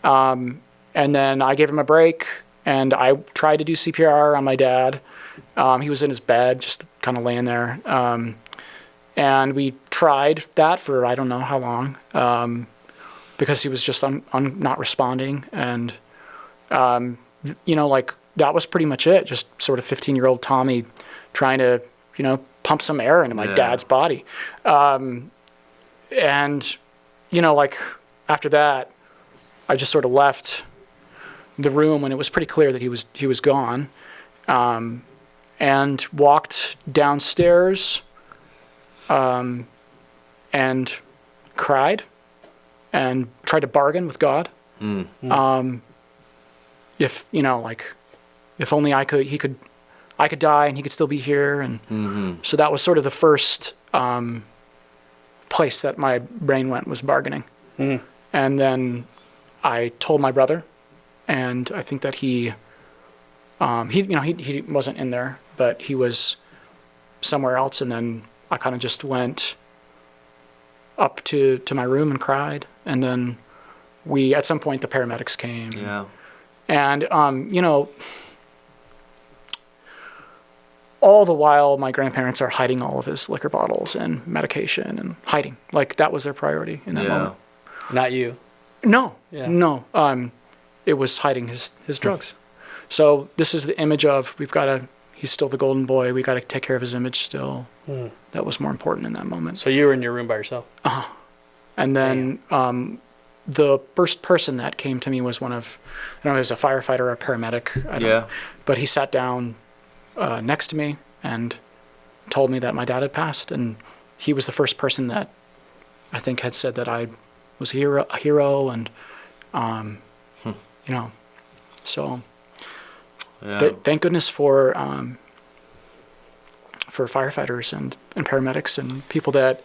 And then I gave him a break, and I tried to do CPR on my dad. He was in his bed, just kind of laying there. And we tried that for I don't know how long, because he was just not responding. And, like, that was pretty much it. Just sort of 15-year-old Tommy trying to, pump some air into my dad's body. And, like, after that, I just sort of left the room when it was pretty clear that he was gone. And walked downstairs, and cried, and tried to bargain with God. If if only I could die and he could still be here, and so that was sort of the first place that my brain went, was bargaining. And then I told my brother, and I think that he wasn't in there, but he was somewhere else. And then I kind of just went up to my room and cried. And then at some point the paramedics came. Yeah. And, all the while my grandparents are hiding all of his liquor bottles and medication, and hiding. Like, that was their priority in that moment. Not you. No. Yeah. No. It was hiding his drugs. So this is the image of, he's still the golden boy. We got to take care of his image still. That was more important in that moment. So you were in your room by yourself? And then the first person that came to me was I don't know, he was a firefighter or a paramedic. I don't know. But he sat down next to me and told me that my dad had passed. And he was the first person that I think had said that I was a hero, and, so... Yeah. Thank goodness for firefighters and paramedics and people that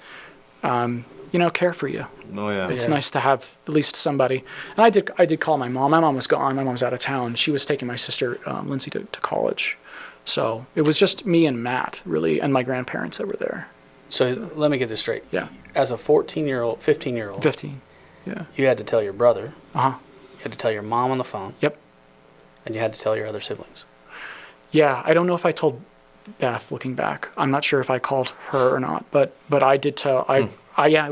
care for you. Oh yeah. It's nice to have at least somebody. And I did call my mom. My mom was gone. My mom was out of town. She was taking my sister Lindsay to college. So it was just me and Matt, really, and my grandparents that were there. So let me get this straight. Yeah. As a 15-year-old. 15. Yeah. You had to tell your brother. You had to tell your mom on the phone. Yep. And you had to tell your other siblings. Yeah, I don't know if I told Beth, looking back. I'm not sure if I called her or not, but I did tell. It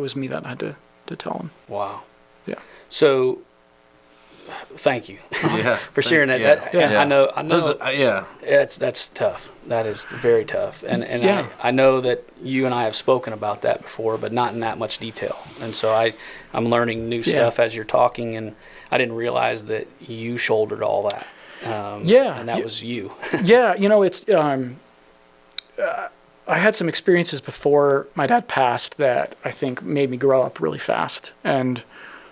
was me that had to tell him. Wow. Yeah. So, thank you. For sharing that. I know. That's tough. That is very tough. And I know that you and I have spoken about that before, but not in that much detail. And so I'm learning new stuff as you're talking, and I didn't realize that you shouldered all that. And that was you. It's I had some experiences before my dad passed that I think made me grow up really fast. And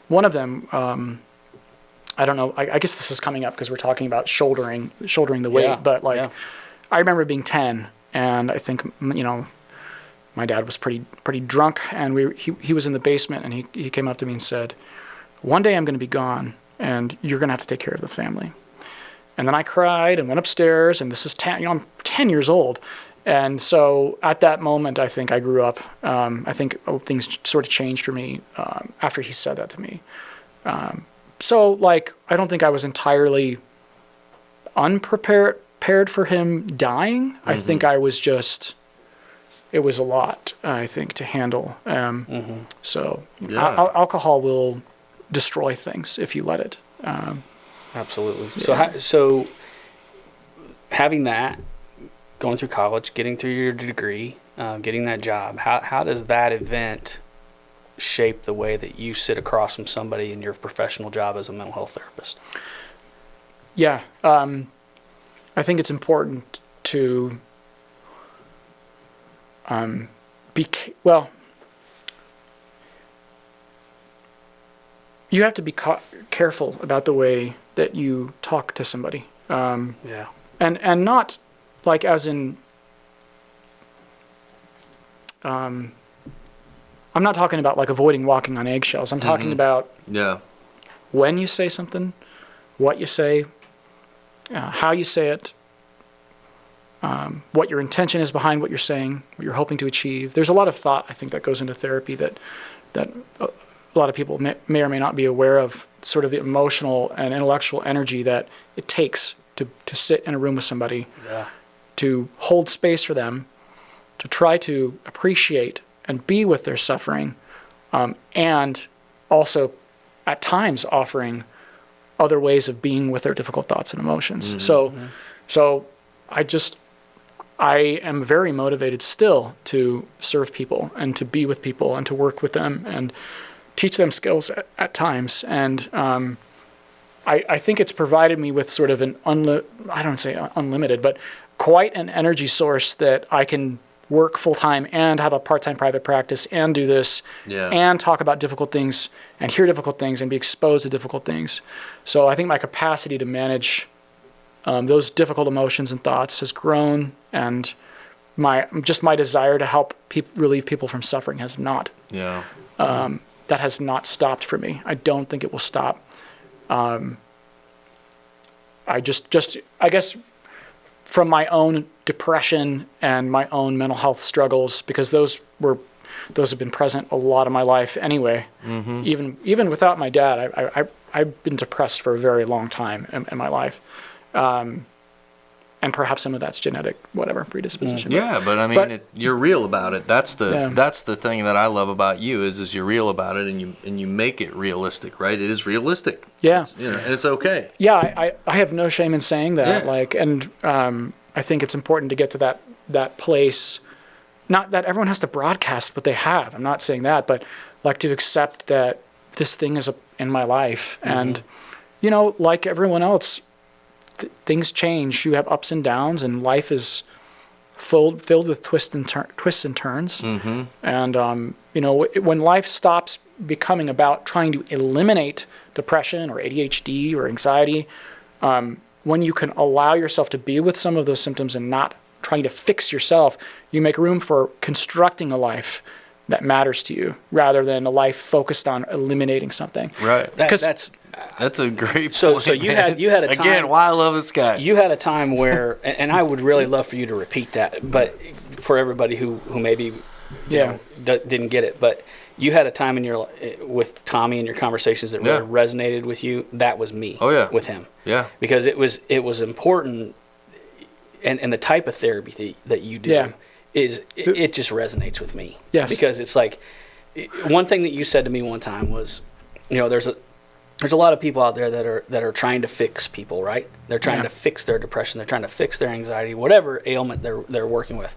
one of them, I don't know, I guess this is coming up because we're talking about shouldering the weight, but I remember being 10, and I think, my dad was pretty drunk, and he was in the basement, and he came up to me and said, "One day I'm going to be gone, and you're going to have to take care of the family." And then I cried and went upstairs, and this is 10, I'm 10 years old. And so at that moment, I think I grew up. I think things sort of changed for me after he said that to me. So I don't think I was entirely unprepared for him dying. I think I was it was a lot, I think, to handle. So alcohol will destroy things if you let it. Absolutely. So having that going through college, getting through your degree, getting that job, how does that event shape the way that you sit across from somebody in your professional job as a mental health therapist? Yeah. I think it's important to you have to be careful about the way that you talk to somebody. Yeah. And not like as in, I'm not talking about like avoiding walking on eggshells. I'm talking about when you say something, what you say, how you say it, what your intention is behind what you're saying, what you're hoping to achieve. There's a lot of thought, I think, that goes into therapy that a lot of people may or may not be aware of, sort of the emotional and intellectual energy that it takes to sit in a room with somebody, to hold space for them, to try to appreciate and be with their suffering, and also at times offering other ways of being with their difficult thoughts and emotions. Mm-hmm. So I am very motivated still to serve people and to be with people and to work with them and teach them skills at times. And I think it's provided me with sort of an I don't say unlimited, but quite an energy source that I can work full-time and have a part-time private practice and do this and talk about difficult things and hear difficult things and be exposed to difficult things. So I think my capacity to manage those difficult emotions and thoughts has grown, and my desire to help relieve people from suffering has not. That has not stopped for me. I don't think it will stop. I guess from my own depression and my own mental health struggles, because those have been present a lot of my life anyway. Mm-hmm. Even without my dad, I've been depressed for a very long time in my life. And perhaps some of that's genetic, predisposition. Yeah, but I mean, you're real about it. That's the thing that I love about you is you're real about it, and you make it realistic, right? It is realistic. Yeah, and it's okay. Yeah, I have no shame in saying that. I think it's important to get to that place. Not that everyone has to broadcast what they have. I'm not saying that, but like to accept that this thing is in my life, and like everyone else. Things change. You have ups and downs, and life is filled with twists and turns. Mm-hmm. And when life stops becoming about trying to eliminate depression or ADHD or anxiety, when you can allow yourself to be with some of those symptoms and not trying to fix yourself, you make room for constructing a life that matters to you, rather than a life focused on eliminating something. Right. That's a great point. So you had a time. Again, why I love this guy. You had a time where, and I would really love for you to repeat that, but for everybody who maybe didn't get it, but you had a time with Tommy in your conversations that really resonated with you. That was me. Oh yeah. With him. Yeah. Because it was important, and the type of therapy that you do it just resonates with me. Yes. Because it's like, one thing that you said to me one time was, there's a lot of people out there that are trying to fix people, right? They're trying to fix their depression. They're trying to fix their anxiety, whatever ailment they're working with.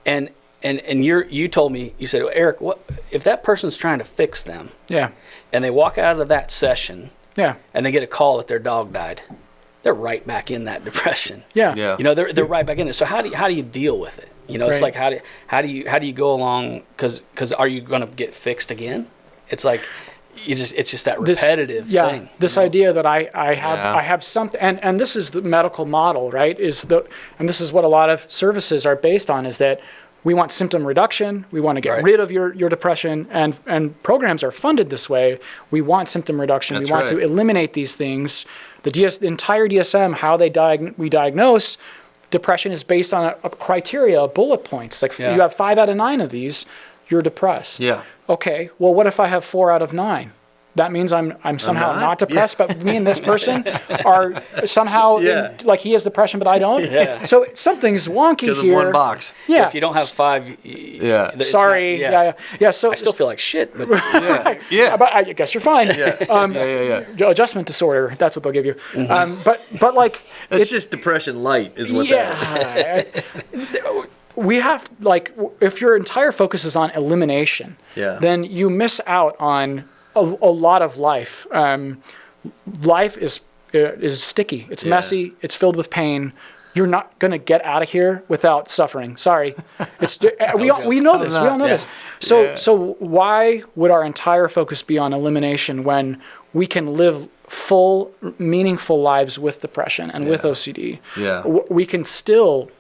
And you told me, you said, Erik, what if that person's trying to fix them? Yeah. And they walk out of that session. Yeah. And they get a call that their dog died. They're right back in that depression. Yeah. Yeah. They're right back in it. So how do you deal with it? It's like how do you go along? Because are you going to get fixed again? It's like. It's just that repetitive thing. This idea that I have something, and this is the medical model, right? And this is what a lot of services are based on, is that we want symptom reduction, we want to get rid of your depression, and programs are funded this way. We want symptom reduction, we want to eliminate these things. The entire DSM, how we diagnose depression, is based on a criteria, bullet points. Like you have 5 out of 9 of these, you're depressed. Yeah. Okay, well, what if I have 4 out of 9? that means I'm somehow not depressed, but me and this person are somehow like he has depression, but I don't. Yeah. So something's wonky here. Because of one box. Yeah. If you don't have 5, Sorry. So I still feel like shit, but but I guess you're fine. Adjustment disorder. That's what they'll give you. But like it's just depression light, is what that is. We have, like, if your entire focus is on elimination, then you miss out on a lot of life. Life is sticky. It's messy. It's filled with pain. You're not going to get out of here without suffering. Sorry. We know this. We all know this. So why would our entire focus be on elimination when we can live full, meaningful lives with depression and with OCD? Yeah. We can still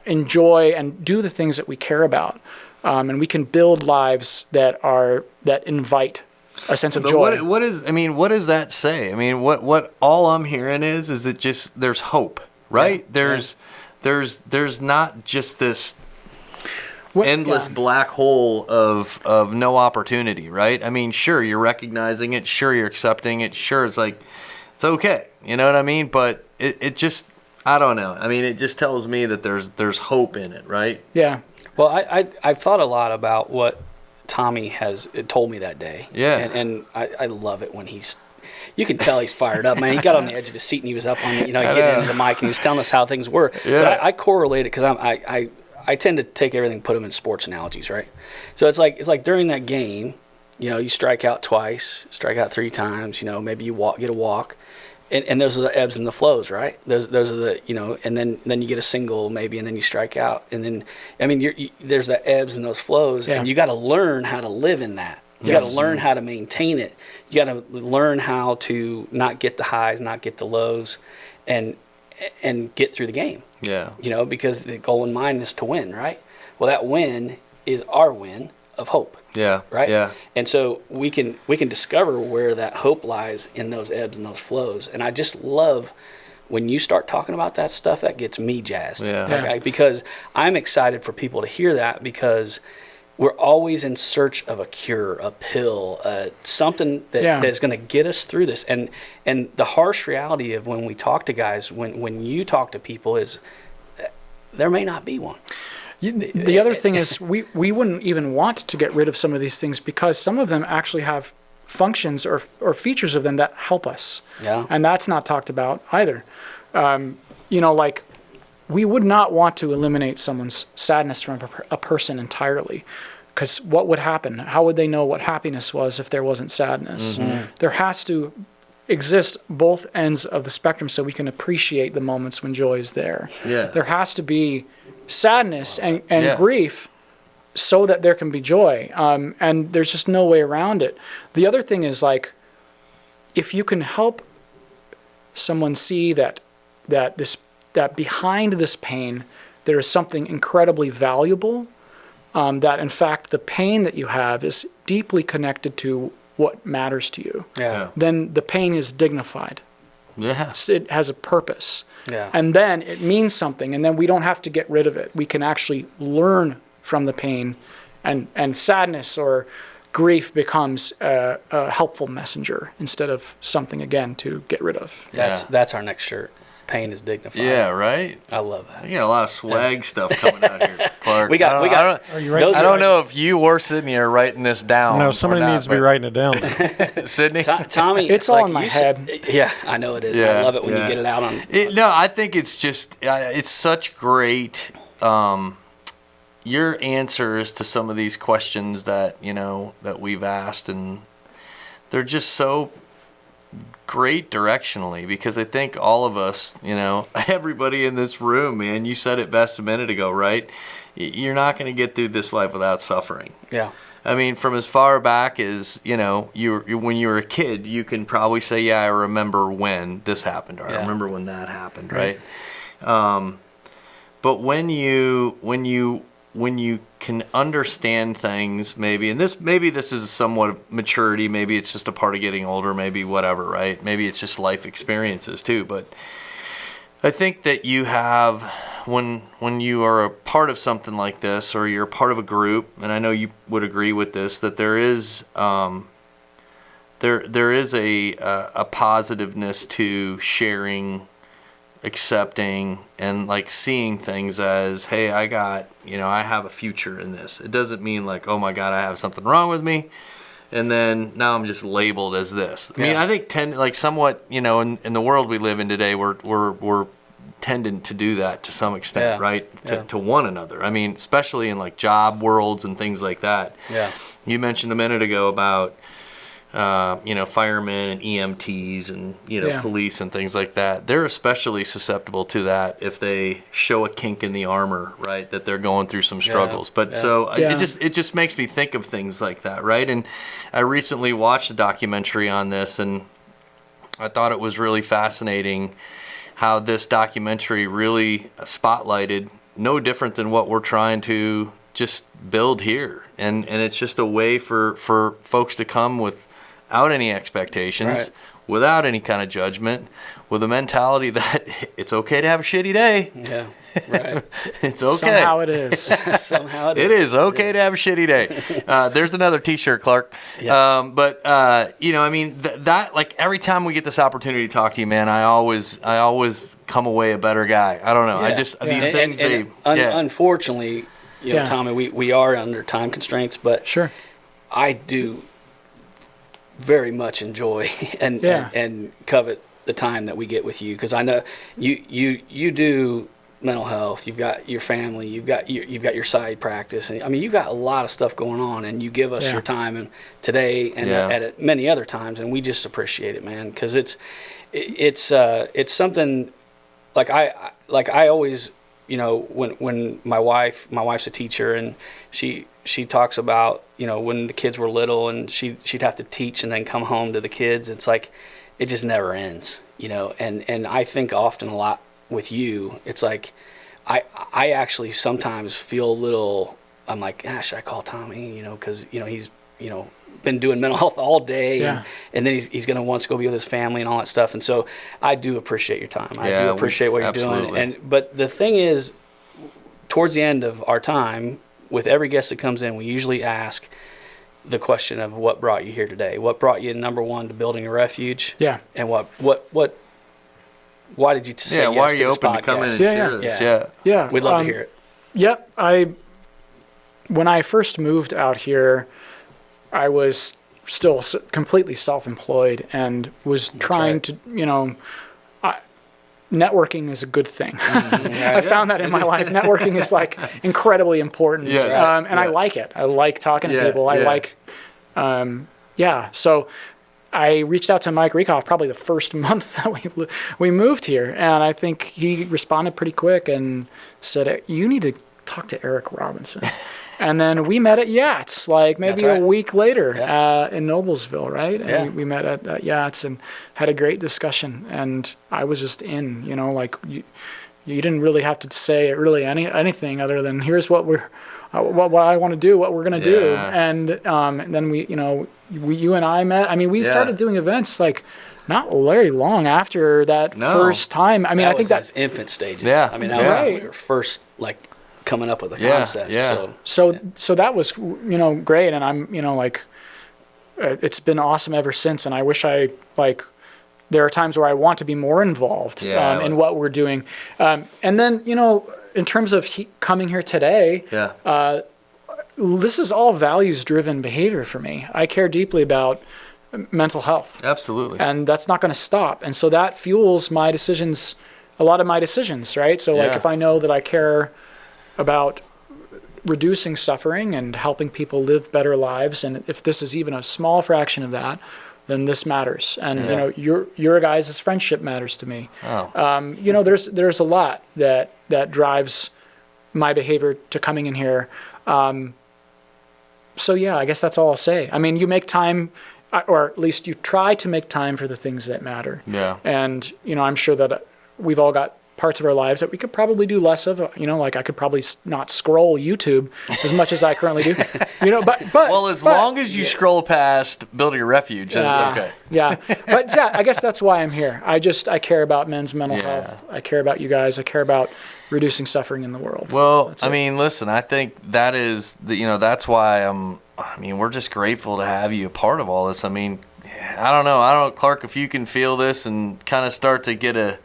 enjoy and do the things that we care about, and we can build lives that invite a sense of joy. What does that say? I mean, what all I'm hearing is it just there's hope, right? There's not just this endless black hole of no opportunity, right? I mean, sure, you're recognizing it, sure, you're accepting it, sure, it's like it's okay, you know what I mean? But it just, I don't know. I mean, it just tells me that there's hope in it, right? Yeah. Well, I've thought a lot about what Tommy has told me that day. Yeah. And I love it when you can tell he's fired up, man. He got on the edge of his seat and he was up on, getting into the mic and he was telling us how things were. Yeah. But I correlate it because I tend to take everything, put them in sports analogies, right? So it's like during that game, you strike out twice, strike out 3 times, maybe you get a walk. And those are the ebbs and the flows, right? Those are the, and then you get a single maybe, and then you strike out. And then, I mean, there's the ebbs and those flows, and you got to learn how to live in that. You got to learn how to maintain it. You got to learn how to not get the highs, not get the lows, and get through the game. Yeah. Because the goal in mind is to win, right? Well, that win is our win of hope. Yeah. Right. Yeah. And so we can discover where that hope lies in those ebbs and those flows. And I just love when you start talking about that stuff. That gets me jazzed. Yeah. Because I'm excited for people to hear that, because we're always in search of a cure, a pill, something that's going to get us through this. And the harsh reality of when we talk to guys, when you talk to people, is there may not be one. The other thing is we wouldn't even want to get rid of some of these things, because some of them actually have functions or features of them that help us. Yeah. And that's not talked about either. Like, we would not want to eliminate someone's sadness from a person entirely, because what would happen? How would they know what happiness was if there wasn't sadness? Mm-hmm. There has to exist both ends of the spectrum so we can appreciate the moments when joy is there. Yeah. There has to be sadness and grief so that there can be joy. And there's just no way around it. The other thing is, like, if you can help someone see that behind this pain there is something incredibly valuable, that in fact the pain that you have is deeply connected to what matters to you, then the pain is dignified. Yeah. It has a purpose. Yeah. And then it means something, and then we don't have to get rid of it. We can actually learn from the pain, and sadness or grief becomes a helpful messenger instead of something, again, to get rid of. That's our next shirt. Pain is dignified. Yeah, right? I love that. You got a lot of swag stuff coming out here, Clark. We got. Are you writing? I don't know if you or Sydney are writing this down. No, somebody needs to be writing it down. Sydney? Tommy, it's all in my head. Yeah, I know it is. Yeah, I love it when you get it out on. No, I think it's just, it's such great, your answers to some of these questions that, that we've asked, and they're just so great directionally, because I think all of us, everybody in this room, man, you said it best a minute ago, right? You're not going to get through this life without suffering. Yeah. I mean, from as far back as, when you were a kid, you can probably say, yeah, I remember when this happened, or I remember when that happened, right? But when you can understand things, maybe this is somewhat of maturity, maybe it's just a part of getting older, maybe whatever, right? Maybe it's just life experiences too. But I think that you have, when you are a part of something like this, or you're a part of a group, and I know you would agree with this, that there is there is a positiveness to sharing, accepting, and like seeing things as, hey, I have a future in this. It doesn't mean like, oh my God, I have something wrong with me, and then now I'm just labeled as this. I mean, I think somewhat, in the world we live in today, we're tending to do that to some extent, right? To one another. I mean, especially in like job worlds and things like that. Yeah. You mentioned a minute ago about firemen and EMTs and police and things like that. They're especially susceptible to that if they show a kink in the armor, right? That they're going through some struggles. But it just makes me think of things like that, right? And I recently watched a documentary on this, and I thought it was really fascinating how this documentary really spotlighted no different than what we're trying to just build here. And it's just a way for folks to come without any expectations, without any kind of judgment, with a mentality that it's okay to have a shitty day. Yeah, right. It's okay. Somehow it is. Somehow it is okay to have a shitty day. There's another T-shirt, Clark. Yeah. That like every time we get this opportunity to talk to you, man, I always come away a better guy. I don't know. Yeah. These things unfortunately, Tommy, we are under time constraints, but sure, I do very much enjoy and covet the time that we get with you, because I know you do mental health, you've got your family, you've got your side practice, and I mean you've got a lot of stuff going on, and you give us your time and today and at many other times, and we just appreciate it, man, because it's something like I always, when my wife's a teacher, and she talks about, when the kids were little and she'd have to teach and then come home to the kids. It's like, it just never ends, and I think often a lot with you, it's like, I actually sometimes feel a little, I'm like, should I call Tommy, cause he's, been doing mental health all day, and then he's going to want to go be with his family and all that stuff. And so I do appreciate your time. I do appreciate what you're doing. But the thing is, towards the end of our time, with every guest that comes in, we usually ask the question of what brought you here today. What brought you, number one, to building a refuge? Yeah. And why did you say yes why are to you this open podcast? to come in and share this? Yeah. We'd love to hear it. Yep. When I first moved out here, I was still completely self-employed and was trying to, networking is a good thing. I found that in my life. Networking is like incredibly important. Yes. I like it. I like talking to people. I like, So I reached out to Mike Rieckhoff probably the first month that we moved here. And I think he responded pretty quick and said, you need to talk to Erik Robinson. And then we met at Yachts, like maybe a week later in Noblesville, right? And we met at Yachts and had a great discussion. And I was just in, you didn't really have to say really anything other than here's what what I want to do, what we're going to do. And then you and I met. I mean, we started doing events like not very long after that first time. I mean, I think that's infant stages. Yeah. I mean, that was when we were first coming up with a concept. So that was, great. And I'm, it's been awesome ever since. And I wish there are times where I want to be more involved in what we're doing. And then, in terms of coming here today, this is all values-driven behavior for me. I care deeply about mental health. Absolutely. And that's not going to stop. And so that fuels my decisions, a lot of my decisions, right? So if I know that I care about reducing suffering and helping people live better lives, and if this is even a small fraction of that, then this matters. And your guys' friendship matters to me. There's a lot that drives my behavior to coming in here. I guess that's all I'll say. I mean, you make time, or at least you try to make time for the things that matter. Yeah. And I'm sure that we've all got parts of our lives that we could probably do less of. I could probably not scroll YouTube as much as I currently do. But long as you scroll past building a refuge, then it's okay. Yeah, but I guess that's why I'm here. I care about men's mental health. I care about you guys. I care about reducing suffering in the world. Well, listen, I think that is that's why we're just grateful to have you a part of all this. I mean, I don't know, Clark, if you can feel this and kind of start to get a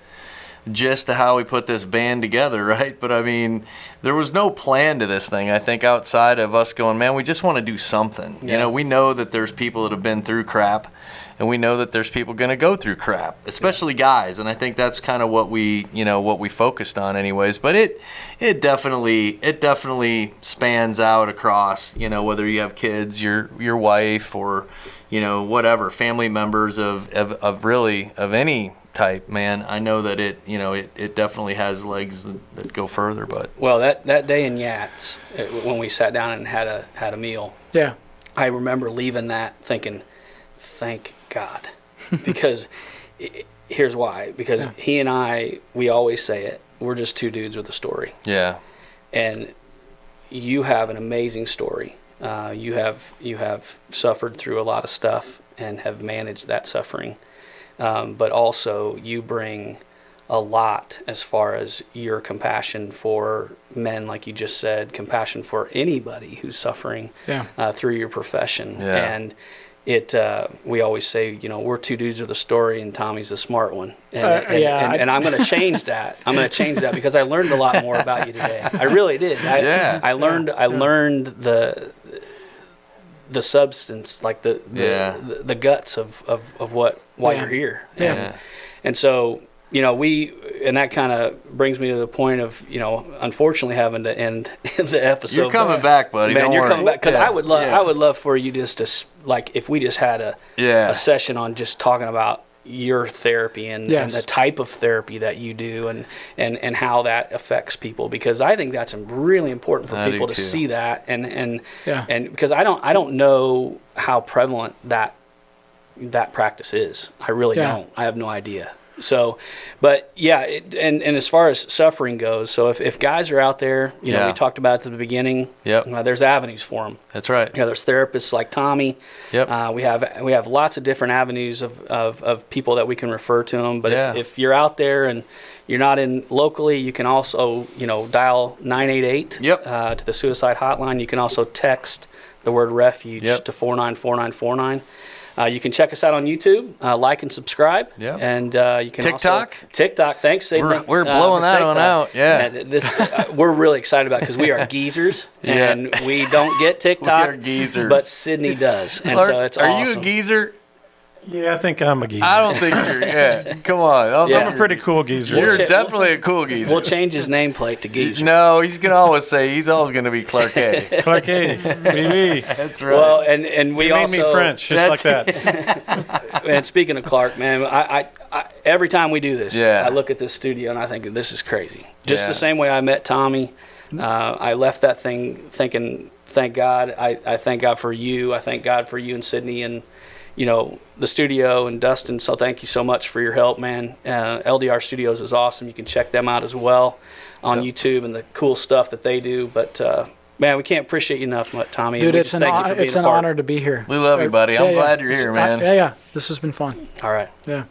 gist of how we put this band together, right? But I mean, there was no plan to this thing, I think, outside of us going, man, we just want to do something. Yeah. You know, we know that there's people that have been through crap, and we know that there's people going to go through crap, especially guys. And I think that's kind of what we focused on anyways. But it definitely spans out across, you know, whether you have kids, your wife, or, you know, whatever, family members of any type, man. I know that it definitely has legs that go further. But well, that day in Yats, when we sat down and had a meal, yeah, I remember leaving that thinking, thank God, because here's why. Because he and I, we always say it, we're just two dudes with a story. Yeah. And you have an amazing story. You have suffered through a lot of stuff and have managed that suffering. But also you bring a lot as far as your compassion for men, like you just said, compassion for anybody who's suffering through your profession. Yeah. And we always say, you know, we're two dudes with a story and Tommy's the smart one. And I'm going to change that. I'm going to change that because I learned a lot more about you today. I really did. I learned the substance, like the guts of why you're here. Yeah. And so, you know, and that kind of brings me to the point of, you know, unfortunately having to end the episode. You're coming back, buddy. Man, you're coming back, because I would love for you just to, like, if we just had a session on just talking about your therapy and the type of therapy that you do and how that affects people, because I think that's really important for people to see that and because I don't know how prevalent that practice is. I really don't. I have no idea. So, but and as far as suffering goes, so if guys are out there, you know, we talked about it at the beginning. There's avenues for them. That's right. You know, there's therapists like Tommy. We have lots of different avenues of people that we can refer to them. But if you're out there and you're not in locally, you can also, you know, dial 988 to the suicide hotline. You can also text the word refuge to 494949. You can check us out on YouTube, like and subscribe. And you can TikTok. Thanks, Satan. We're blowing that one out. This we're really excited about, because we are geezers and we don't get TikTok. We are geezers, but Sydney does, and Clark, so it's awesome. Are you a geezer? Yeah, I think I'm a geezer. I don't think you're. Yeah, come on. I'm a pretty cool geezer. You're definitely a cool geezer. We'll change his nameplate to Geezer. No, he's always gonna be Clark A. Clark A. Oui. That's right. Well, and we also made me French, just like that. And speaking of Clark, man, I every time we do this, I look at this studio and I think this is crazy. Just the same way I met Tommy, I left that thing thinking, thank God. I thank God for you. I thank God for you and Sydney and, you know, the studio and Dustin. So thank you so much for your help, man. LDR Studios is awesome. You can check them out as well on YouTube and the cool stuff that they do. But man, we can't appreciate you enough, Tommy. Dude, it's an honor to be here. We love you, buddy. I'm glad you're here, man. Yeah. This has been fun. All right. Yeah.